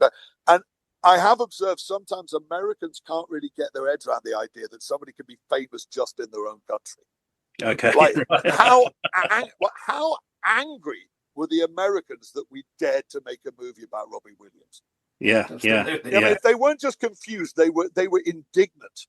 And I have observed sometimes Americans can't really get their heads around the idea that somebody can be famous just in their own country. Okay. Like how angry were the Americans that we dared to make a movie about Robbie Williams? Yeah. I mean, if they weren't just confused, they were indignant.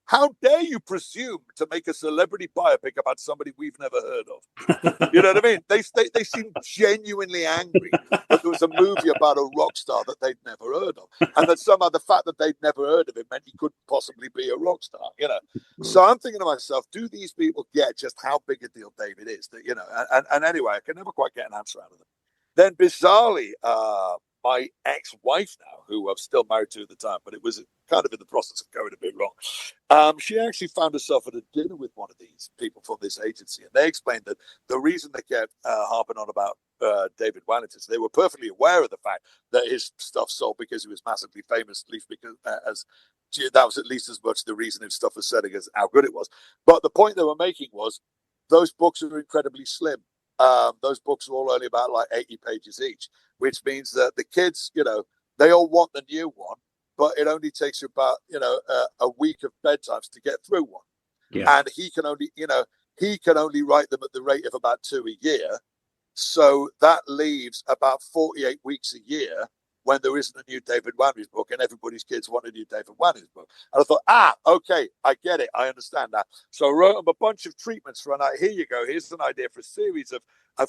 How dare you presume to make a celebrity biopic about somebody we've never heard of? You know what I mean? They seemed genuinely angry that there was a movie about a rock star that they'd never heard of, and that somehow the fact that they'd never heard of him meant he couldn't possibly be a rock star. So I'm thinking to myself, do these people get just how big a deal David is? That and anyway, I can never quite get an answer out of them. Then bizarrely, my ex-wife now, who I'm still married to at the time, but it was kind of in the process of going a bit wrong. She actually found herself at a dinner with one of these people from this agency, and they explained that the reason they kept harping on about David Wellington, they were perfectly aware of the fact that his stuff sold because he was massively famous, at least because that was at least as much the reason his stuff was selling as how good it was. But the point they were making was those books are incredibly slim. Those books are all only about like 80 pages each, which means that the kids, they all want the new one, but it only takes you about, a week of bedtimes to get through one. Yeah. And he can only write them at the rate of about 2 a year. So that leaves about 48 weeks a year when there isn't a new David Wanney's book, and everybody's kids want a new David Wanney's book. And I thought, okay, I get it. I understand that. So I wrote them a bunch of treatments for here you go. Here's an idea for a series of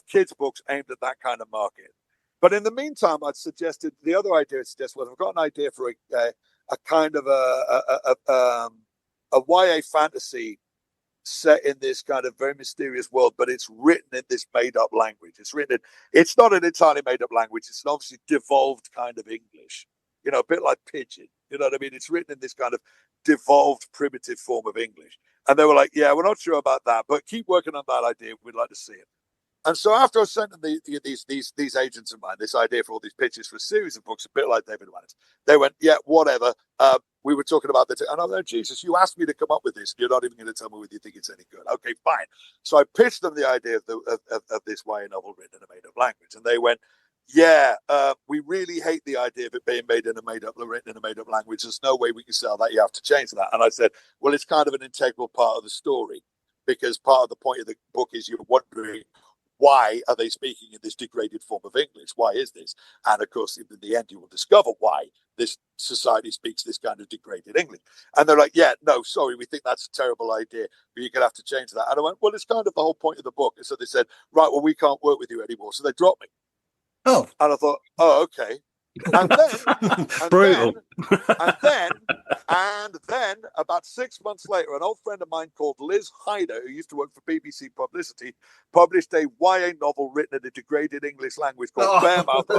kids' books aimed at that kind of market. But in the meantime, I'd suggested, the other idea I'd suggested was, I've got an idea for a kind of a YA fantasy set in this kind of very mysterious world, but it's written in this made-up language. It's not an entirely made-up language. It's an obviously devolved kind of English, a bit like Pidgin. You know what I mean? It's written in this kind of devolved, primitive form of English. And they were like, yeah, we're not sure about that, but keep working on that idea. We'd like to see it. And so after I sent them these agents of mine this idea for all these pitches for a series of books, a bit like David Wanners, they went, yeah, whatever. we were talking about that, and I'm like, Jesus, you asked me to come up with this. You're not even going to tell me whether you think it's any good. Okay, fine. So I pitched them the idea of this YA novel written in a made-up language, and they went, yeah, we really hate the idea of it being written in a made-up language. There's no way we can sell that. You have to change that. And I said, well, it's kind of an integral part of the story, because part of the point of the book is you're wondering, why are they speaking in this degraded form of English? Why is this? And of course, in the end, you will discover why this society speaks this kind of degraded English. And they're like, yeah, no, sorry, we think that's a terrible idea, but you're going to have to change that. And I went, well, it's kind of the whole point of the book. And so they said, right, well, we can't work with you anymore. So they dropped me. Oh. And I thought, oh, okay. And then, Brutal. and then about 6 months later, an old friend of mine called Liz Hyder, who used to work for BBC Publicity, published a YA novel written in a degraded English language called Bearmouth,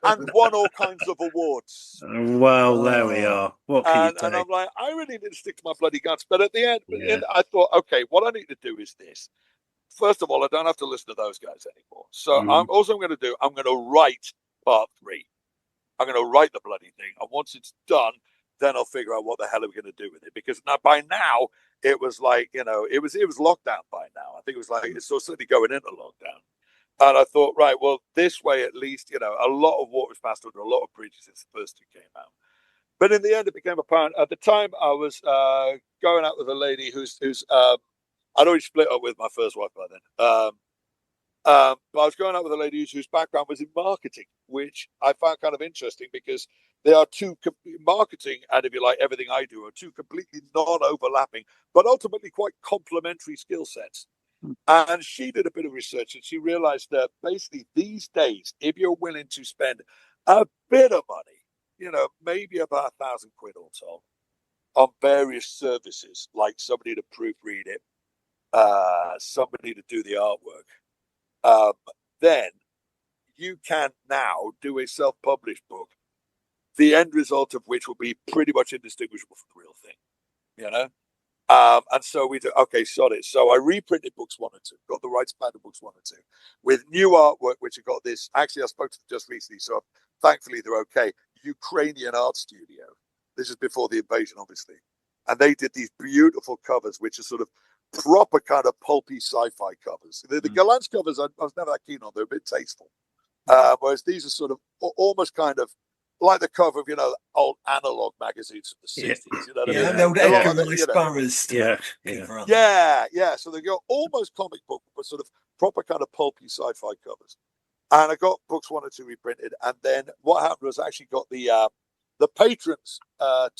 and won all kinds of awards. Well, there we are. What can you do? And I'm like, I really need to stick to my bloody guts. But at the end, I thought, okay, what I need to do is this. First of all, I don't have to listen to those guys anymore. So I'm going to write part 3. I'm going to write the bloody thing. And once it's done, then I'll figure out what the hell are we going to do with it. Because by now, it was like, it was lockdown by now. I think it was like, it's certainly going into lockdown. And I thought, right, well, this way at least, a lot of water was passed under a lot of bridges since the first 2 came out. But in the end, it became apparent. At the time, I was going out with a lady who's I'd already split up with my first wife by then. But I was going out with a lady whose background was in marketing, which I found kind of interesting because they are marketing and, if you like, everything I do are 2 completely non-overlapping, but ultimately quite complementary skill sets. And she did a bit of research and she realized that basically these days, if you're willing to spend a bit of money, maybe about £1,000 all told, on various services, like somebody to proofread it, somebody to do the artwork, then you can now do a self-published book, the end result of which will be pretty much indistinguishable from the real thing, and so we do, okay, sod it. So I reprinted books 1 and 2, got the rights back to books 1 and 2, with new artwork, which have got this, actually I spoke to them just recently, so thankfully they're okay, Ukrainian art studio. This is before the invasion, obviously. And they did these beautiful covers, which are sort of proper kind of pulpy sci-fi covers. The Galant's covers, I was never that keen on. They're a bit tasteful. Whereas these are sort of almost kind of like the cover of, old analog magazines from the 60s. You know what I mean? The old Edgar Rice Burroughs. Yeah. So they go almost comic book, but sort of proper kind of pulpy sci-fi covers. And I got books 1 or 2 reprinted. And then what happened was I actually got the patrons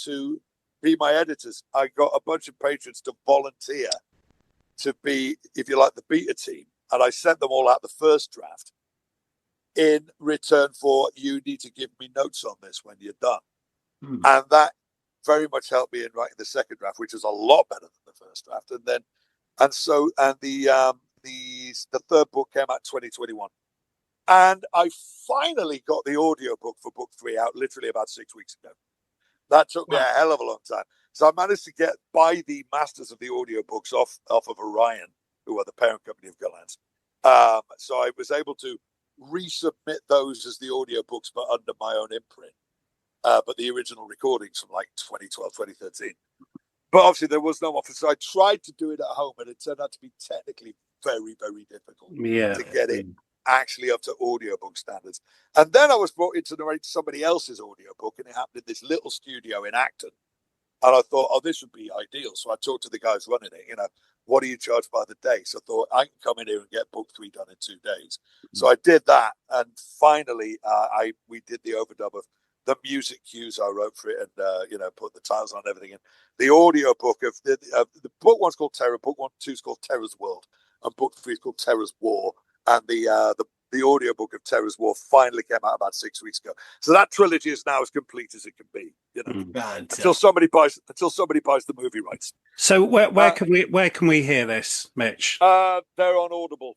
to be my editors. I got a bunch of patrons to volunteer to be, if you like, the beta team. And I sent them all out the first draft in return for, you need to give me notes on this when you're done. And that very much helped me in writing the second draft, which is a lot better than the first draft. The third book came out 2021. And I finally got the audiobook for book 3 out literally about 6 weeks ago. That took me a hell of a long time. So I managed to buy the masters of the audiobooks off of Orion, who are the parent company of Gallant. So I was able to resubmit those as the audiobooks, but under my own imprint. But the original recordings from like 2012, 2013. But obviously there was no offer. So I tried to do it at home, and it turned out to be technically very, very difficult to get it actually up to audiobook standards. And then I was brought in to narrate somebody else's audiobook, and it happened in this little studio in Acton. And I thought, oh, this would be ideal. So I talked to the guys running it, what do you charge by the day? So I thought, I can come in here and get book 3 done in 2 days. So I did that. And finally, we did the overdub of the music cues I wrote for it and, put the titles on and everything. And the audio book of the book 1's called Terror, book 1, 2 is called Terror's World, and book 3 is called Terror's War. And the audiobook of Terror's War finally came out about 6 weeks ago. So that trilogy is now as complete as it can be, until somebody buys the movie rights. So where can we hear this, Mitch? They're on Audible.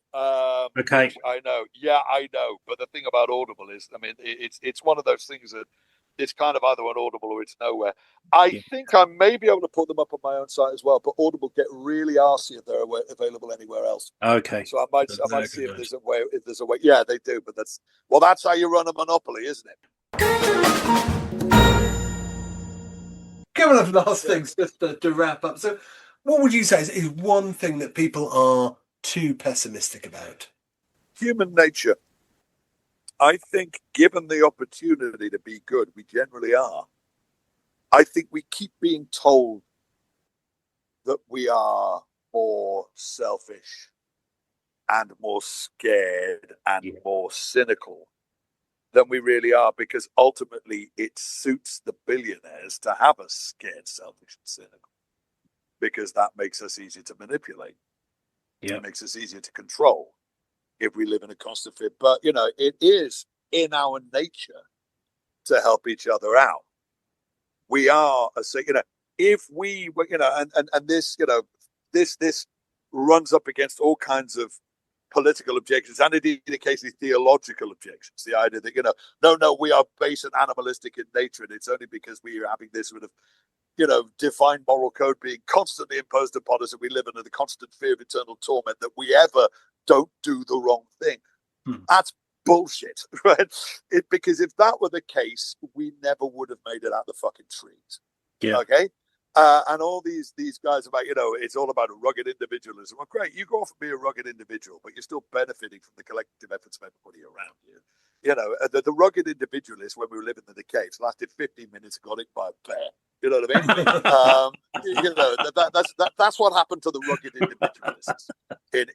Okay. I know. Yeah, I know. But the thing about Audible is, I mean, it's one of those things that it's kind of either on Audible or it's nowhere. I think I may be able to put them up on my own site as well, but Audible get really arsy if they're available anywhere else. Okay. So I might see if there's a way. If there's a way, yeah, they do. But that's how you run a monopoly, isn't it? couple of last things just to wrap up. So, what would you say is one thing that people are too pessimistic about? Human nature. I think given the opportunity to be good, we generally are. I think we keep being told that we are more selfish and more scared and more cynical than we really are, because ultimately it suits the billionaires to have us scared, selfish, and cynical, because that makes us easier to manipulate. It makes us easier to control if we live in a constant fear. But, it is in our nature to help each other out. We are, if we, and this, this runs up against all kinds of political objections, and indeed occasionally theological objections. The idea that, no, we are base and animalistic in nature, and it's only because we are having this sort of, defined moral code being constantly imposed upon us, and we live under the constant fear of eternal torment, that we ever don't do the wrong thing. That's bullshit, right? Because if that were the case, we never would have made it out the fucking trees. Okay? And all these guys about, it's all about a rugged individualism. Well, great, you go off and be a rugged individual, but you're still benefiting from the collective efforts of everybody around you. The rugged individualist, when we were living in the caves, lasted 15 minutes and got hit by a bear. You know what I mean? That's what happened to the rugged individualists in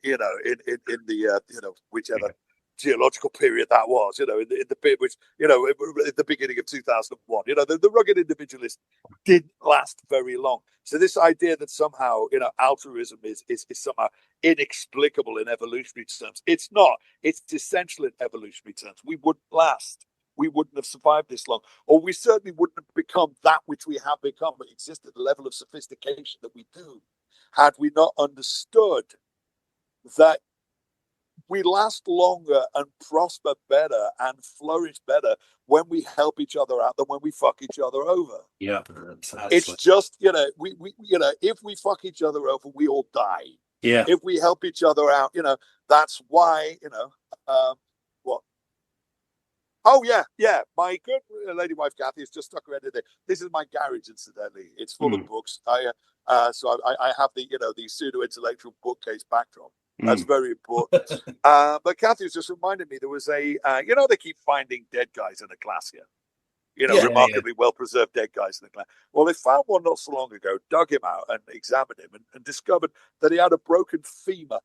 the whichever geological period that was, in the bit which, at the beginning of 2001, the rugged individualist didn't last very long. So this idea that somehow, altruism is somehow inexplicable in evolutionary terms, it's not. It's essential in evolutionary terms. We wouldn't last. We wouldn't have survived this long, or we certainly wouldn't have become that which we have become, but exist at the level of sophistication that we do, had we not understood that we last longer and prosper better and flourish better when we help each other out than when we fuck each other over. Yeah, it's just we if we fuck each other over, we all die. Yeah. If we help each other out, that's why what. Oh yeah. My good lady wife Kathy has just stuck around in there. This is my garage, incidentally. It's full of books. I have the pseudo intellectual bookcase backdrop. That's very important. But Kathy was just reminded me there was a, they keep finding dead guys in a class here. Remarkably well-preserved dead guys in the class. Well, they found one not so long ago, dug him out and examined him and discovered that he had a broken femur,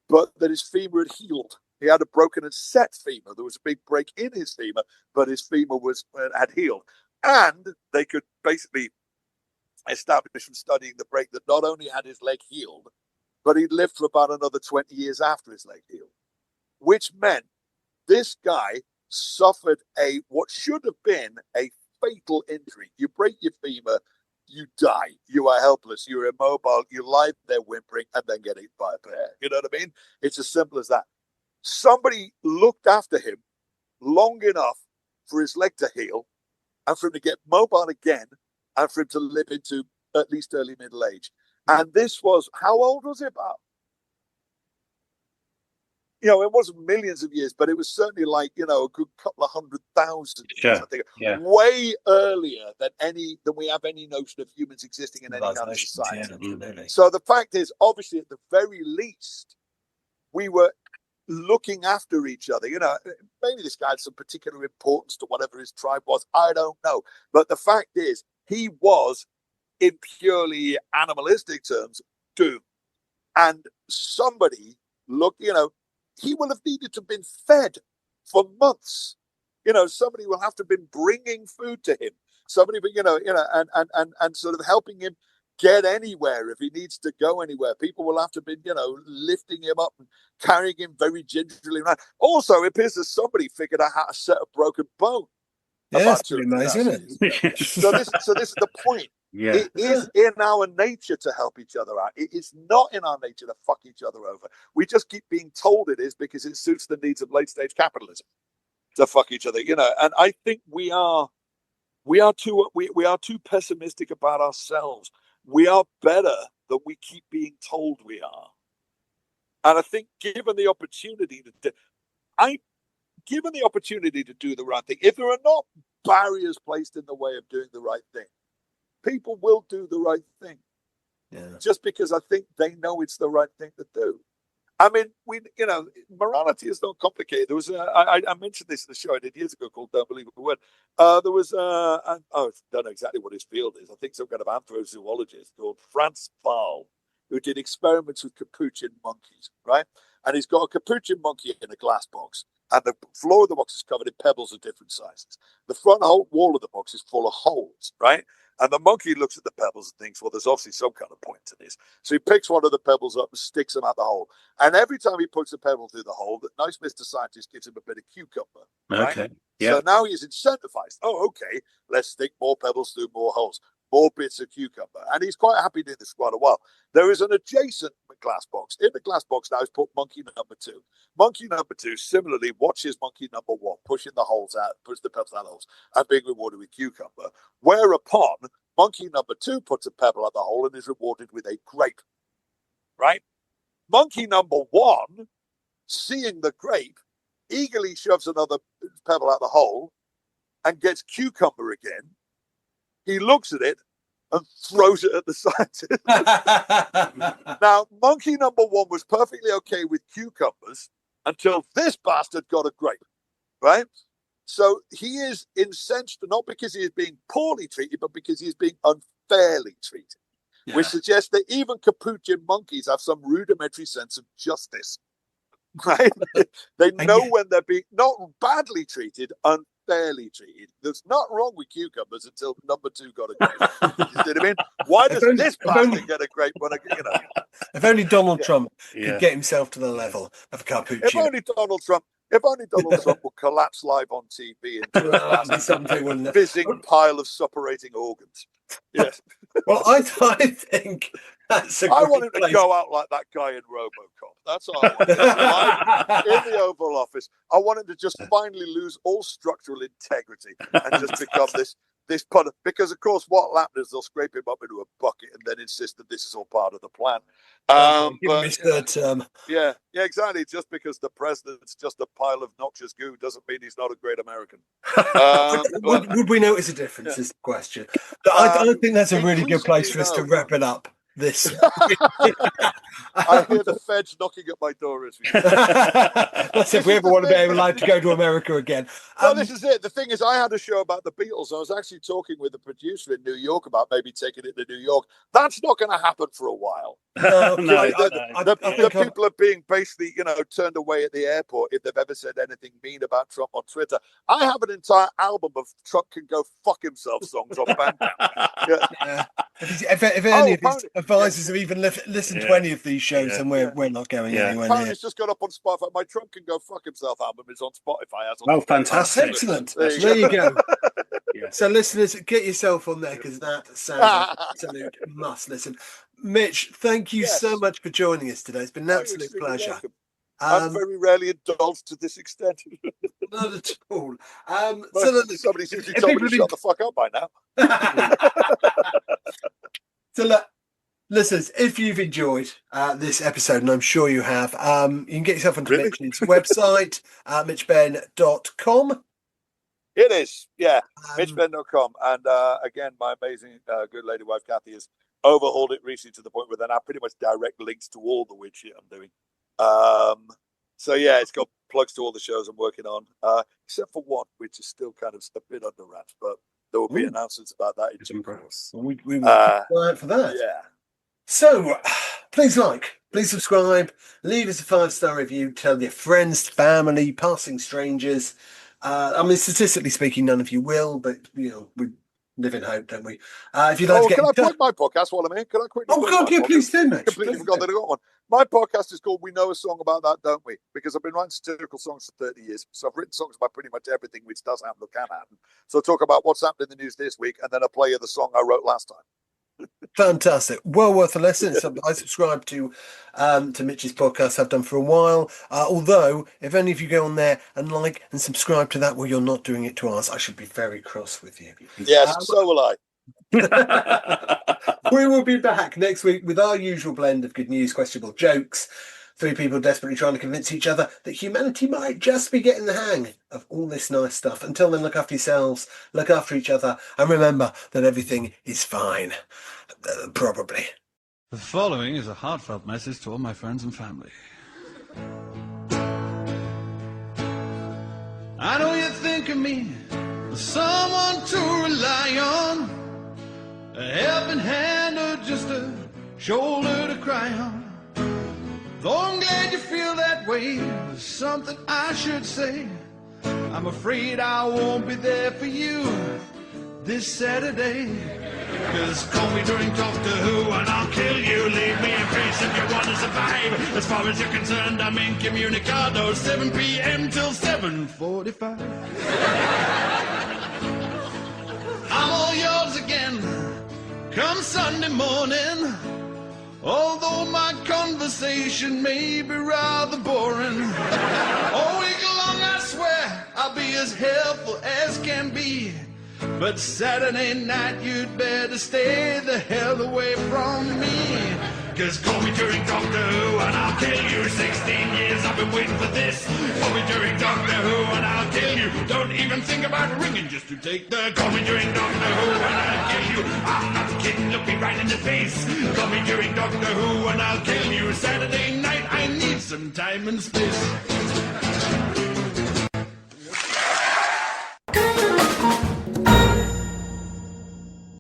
but that his femur had healed. He had a broken and set femur. There was a big break in his femur, but his femur had healed. And they could basically establish from studying the break that not only had his leg healed, but he lived for about another 20 years after his leg healed, which meant this guy suffered what should have been a fatal injury. You break your femur, you die. You are helpless. You're immobile. You lie there whimpering and then get eaten by a bear. You know what I mean? It's as simple as that. Somebody looked after him long enough for his leg to heal and for him to get mobile again and for him to live into at least early middle age. And this was, how old was it? About, it wasn't millions of years, but it was certainly like, a good couple of 100,000 years, I think. Yeah. Way earlier than we have any notion of humans existing in any kind of society. Yeah, so the fact is, obviously, at the very least, we were looking after each other. Maybe this guy had some particular importance to whatever his tribe was. I don't know. But the fact is, he was, in purely animalistic terms, doomed. And somebody he will have needed to have been fed for months. Somebody will have to have been bringing food to him. Somebody, and sort of helping him get anywhere if he needs to go anywhere. People will have to be, lifting him up and carrying him very gingerly around. Also, it appears that somebody figured out how to set a broken bone. Yeah, that's pretty nice, isn't it? So this is the point. Yeah. It is in our nature to help each other out. It is not in our nature to fuck each other over. We just keep being told it is because it suits the needs of late-stage capitalism to fuck each other. And I think we are too pessimistic about ourselves. We are better than we keep being told we are. And I think given the opportunity to do the right thing, if there are not barriers placed in the way of doing the right thing, people will do the right thing. Yeah. Just because I think they know it's the right thing to do. I mean, morality is not complicated. There was I mentioned this in the show I did years ago called "Don't Believe a Word." There was I don't know exactly what his field is. I think some kind of anthrozoologist called Franz Wahl, who did experiments with capuchin monkeys, right? And he's got a capuchin monkey in a glass box, and the floor of the box is covered in pebbles of different sizes. The front wall of the box is full of holes, right? And the monkey looks at the pebbles and thinks, well, there's obviously some kind of point to this. So he picks one of the pebbles up and sticks them out the hole. And every time he puts a pebble through the hole, that nice Mr. Scientist gives him a bit of cucumber. Right? Okay. Yeah. So now he's incentivized. Oh, okay, let's stick more pebbles through more holes, more bits of cucumber. And he's quite happy doing this for quite a while. There is an adjacent glass box. In the glass box now is put monkey number 2. Monkey number 2 similarly watches monkey number 1 pushing the holes out, push the pebbles out of the holes, and being rewarded with cucumber. Whereupon monkey number 2 puts a pebble at the hole and is rewarded with a grape. Right? Monkey number 1, seeing the grape, eagerly shoves another pebble out the hole and gets cucumber again. He looks at it and throws it at the scientist. Now, monkey number 1 was perfectly okay with cucumbers until this bastard got a grape, right? So he is incensed, not because he is being poorly treated, but because he is being unfairly treated, which suggests that even capuchin monkeys have some rudimentary sense of justice, right? They know when they're being not badly treated, unfairly treated. There's not wrong with cucumbers until number 2 got a grape. You see what I mean? Why does this bastard get a grape when If only Donald Trump could get himself to the level of capuchin. If only Donald Trump will collapse live on TV into a fizzing pile of suppurating organs. Yes. Well, I think that's a I great want him to place. go out like that guy in RoboCop. That's all I want. In the Oval Office, I want him to just finally lose all structural integrity and just become this putter. Because, of course, what will happen is they'll scrape him up into a bucket and then insist that this is all part of the plan. Give him his third term. Yeah, exactly. Just because the president's just a pile of noxious goo doesn't mean he's not a great American. Would we notice a difference is the question. I think that's a really good place for us to wrap it up. This. I hear the feds knocking at my door as we That's if we ever want to be able to go to America again. Well, this is it. The thing is, I had a show about the Beatles. I was actually talking with the producer in New York about maybe taking it to New York. That's not going to happen for a while. The people are being basically, turned away at the airport if they've ever said anything mean about Trump on Twitter. I have an entire album of Trump can go fuck himself songs on Bandcamp. If any of his advisors have even listened to any of these shows, then we're not going anywhere near. It's just got up on Spotify. My Trump can go fuck himself album is on Spotify. Fantastic! Excellent. There you go. So, listeners, get yourself on there because that sounds like an absolute must listen. Mitch, thank you so much for joining us today. It's been an absolute pleasure. I'm very rarely indulged to this extent. Not at all. Somebody's usually told me to shut the fuck up by now. So, listeners, if you've enjoyed this episode, and I'm sure you have, you can get yourself onto Mitch's website, mitchbenn.com. It is, mitchbenn.com. And again, my amazing good lady wife, Kathy, has overhauled it recently to the point where they're now pretty much direct links to all the weird shit I'm doing. It's got plugs to all the shows I'm working on, except for one, which is still kind of a bit under wraps, but there will be announcements about that in due course. We will keep for that. Yeah. So, please subscribe, leave us a 5-star review, tell your friends, family, passing strangers. Statistically speaking, none of you will, but we live in hope, don't we? If you'd like to get can I plug my podcast while I'm here? Can I quickly? Oh God, yeah, please do, Mitch. Completely forgot that I got one. My podcast is called "We Know a Song About That, Don't We?" Because I've been writing satirical songs for 30 years, so I've written songs about pretty much everything which does happen or can happen. So I talk about what's happened in the news this week, and then I play you the song I wrote last time. Fantastic. Well worth a listen. I subscribe to Mitch's podcast. I've done for a while. Although, if any of you go on there and like and subscribe to that, well, you're not doing it to ours. I should be very cross with you. Yes, so will I. We will be back next week with our usual blend of good news, questionable jokes, Three people desperately trying to convince each other that humanity might just be getting the hang of all this nice stuff. Until then, look after yourselves, look after each other, and remember that everything is fine. Probably. The following is a heartfelt message to all my friends and family. I know you think of me as someone to rely on, a helping hand or just a shoulder to cry on. Though I'm glad you feel that way, there's something I should say. I'm afraid I won't be there for you this Saturday. 'Cause call me during Doctor Who and I'll kill you. Leave me in peace if you want to survive. As far as you're concerned, I'm incommunicado. 7 p.m. till 7:45. I'm all yours again come Sunday morning. Although my conversation may be rather boring. All week long I swear I'll be as helpful as can be. But Saturday night you'd better stay the hell away from me. 'Cause call me during Doctor Who and I'll kill you. 16 years I've been waiting for this. Call me during Doctor Who and I'll kill you. Don't even think about ringing just to take the call me during Doctor Who and I'll kill you. I'm not kidding, look me right in the face. Call me during Doctor Who and I'll kill you. Saturday night I need some time and space.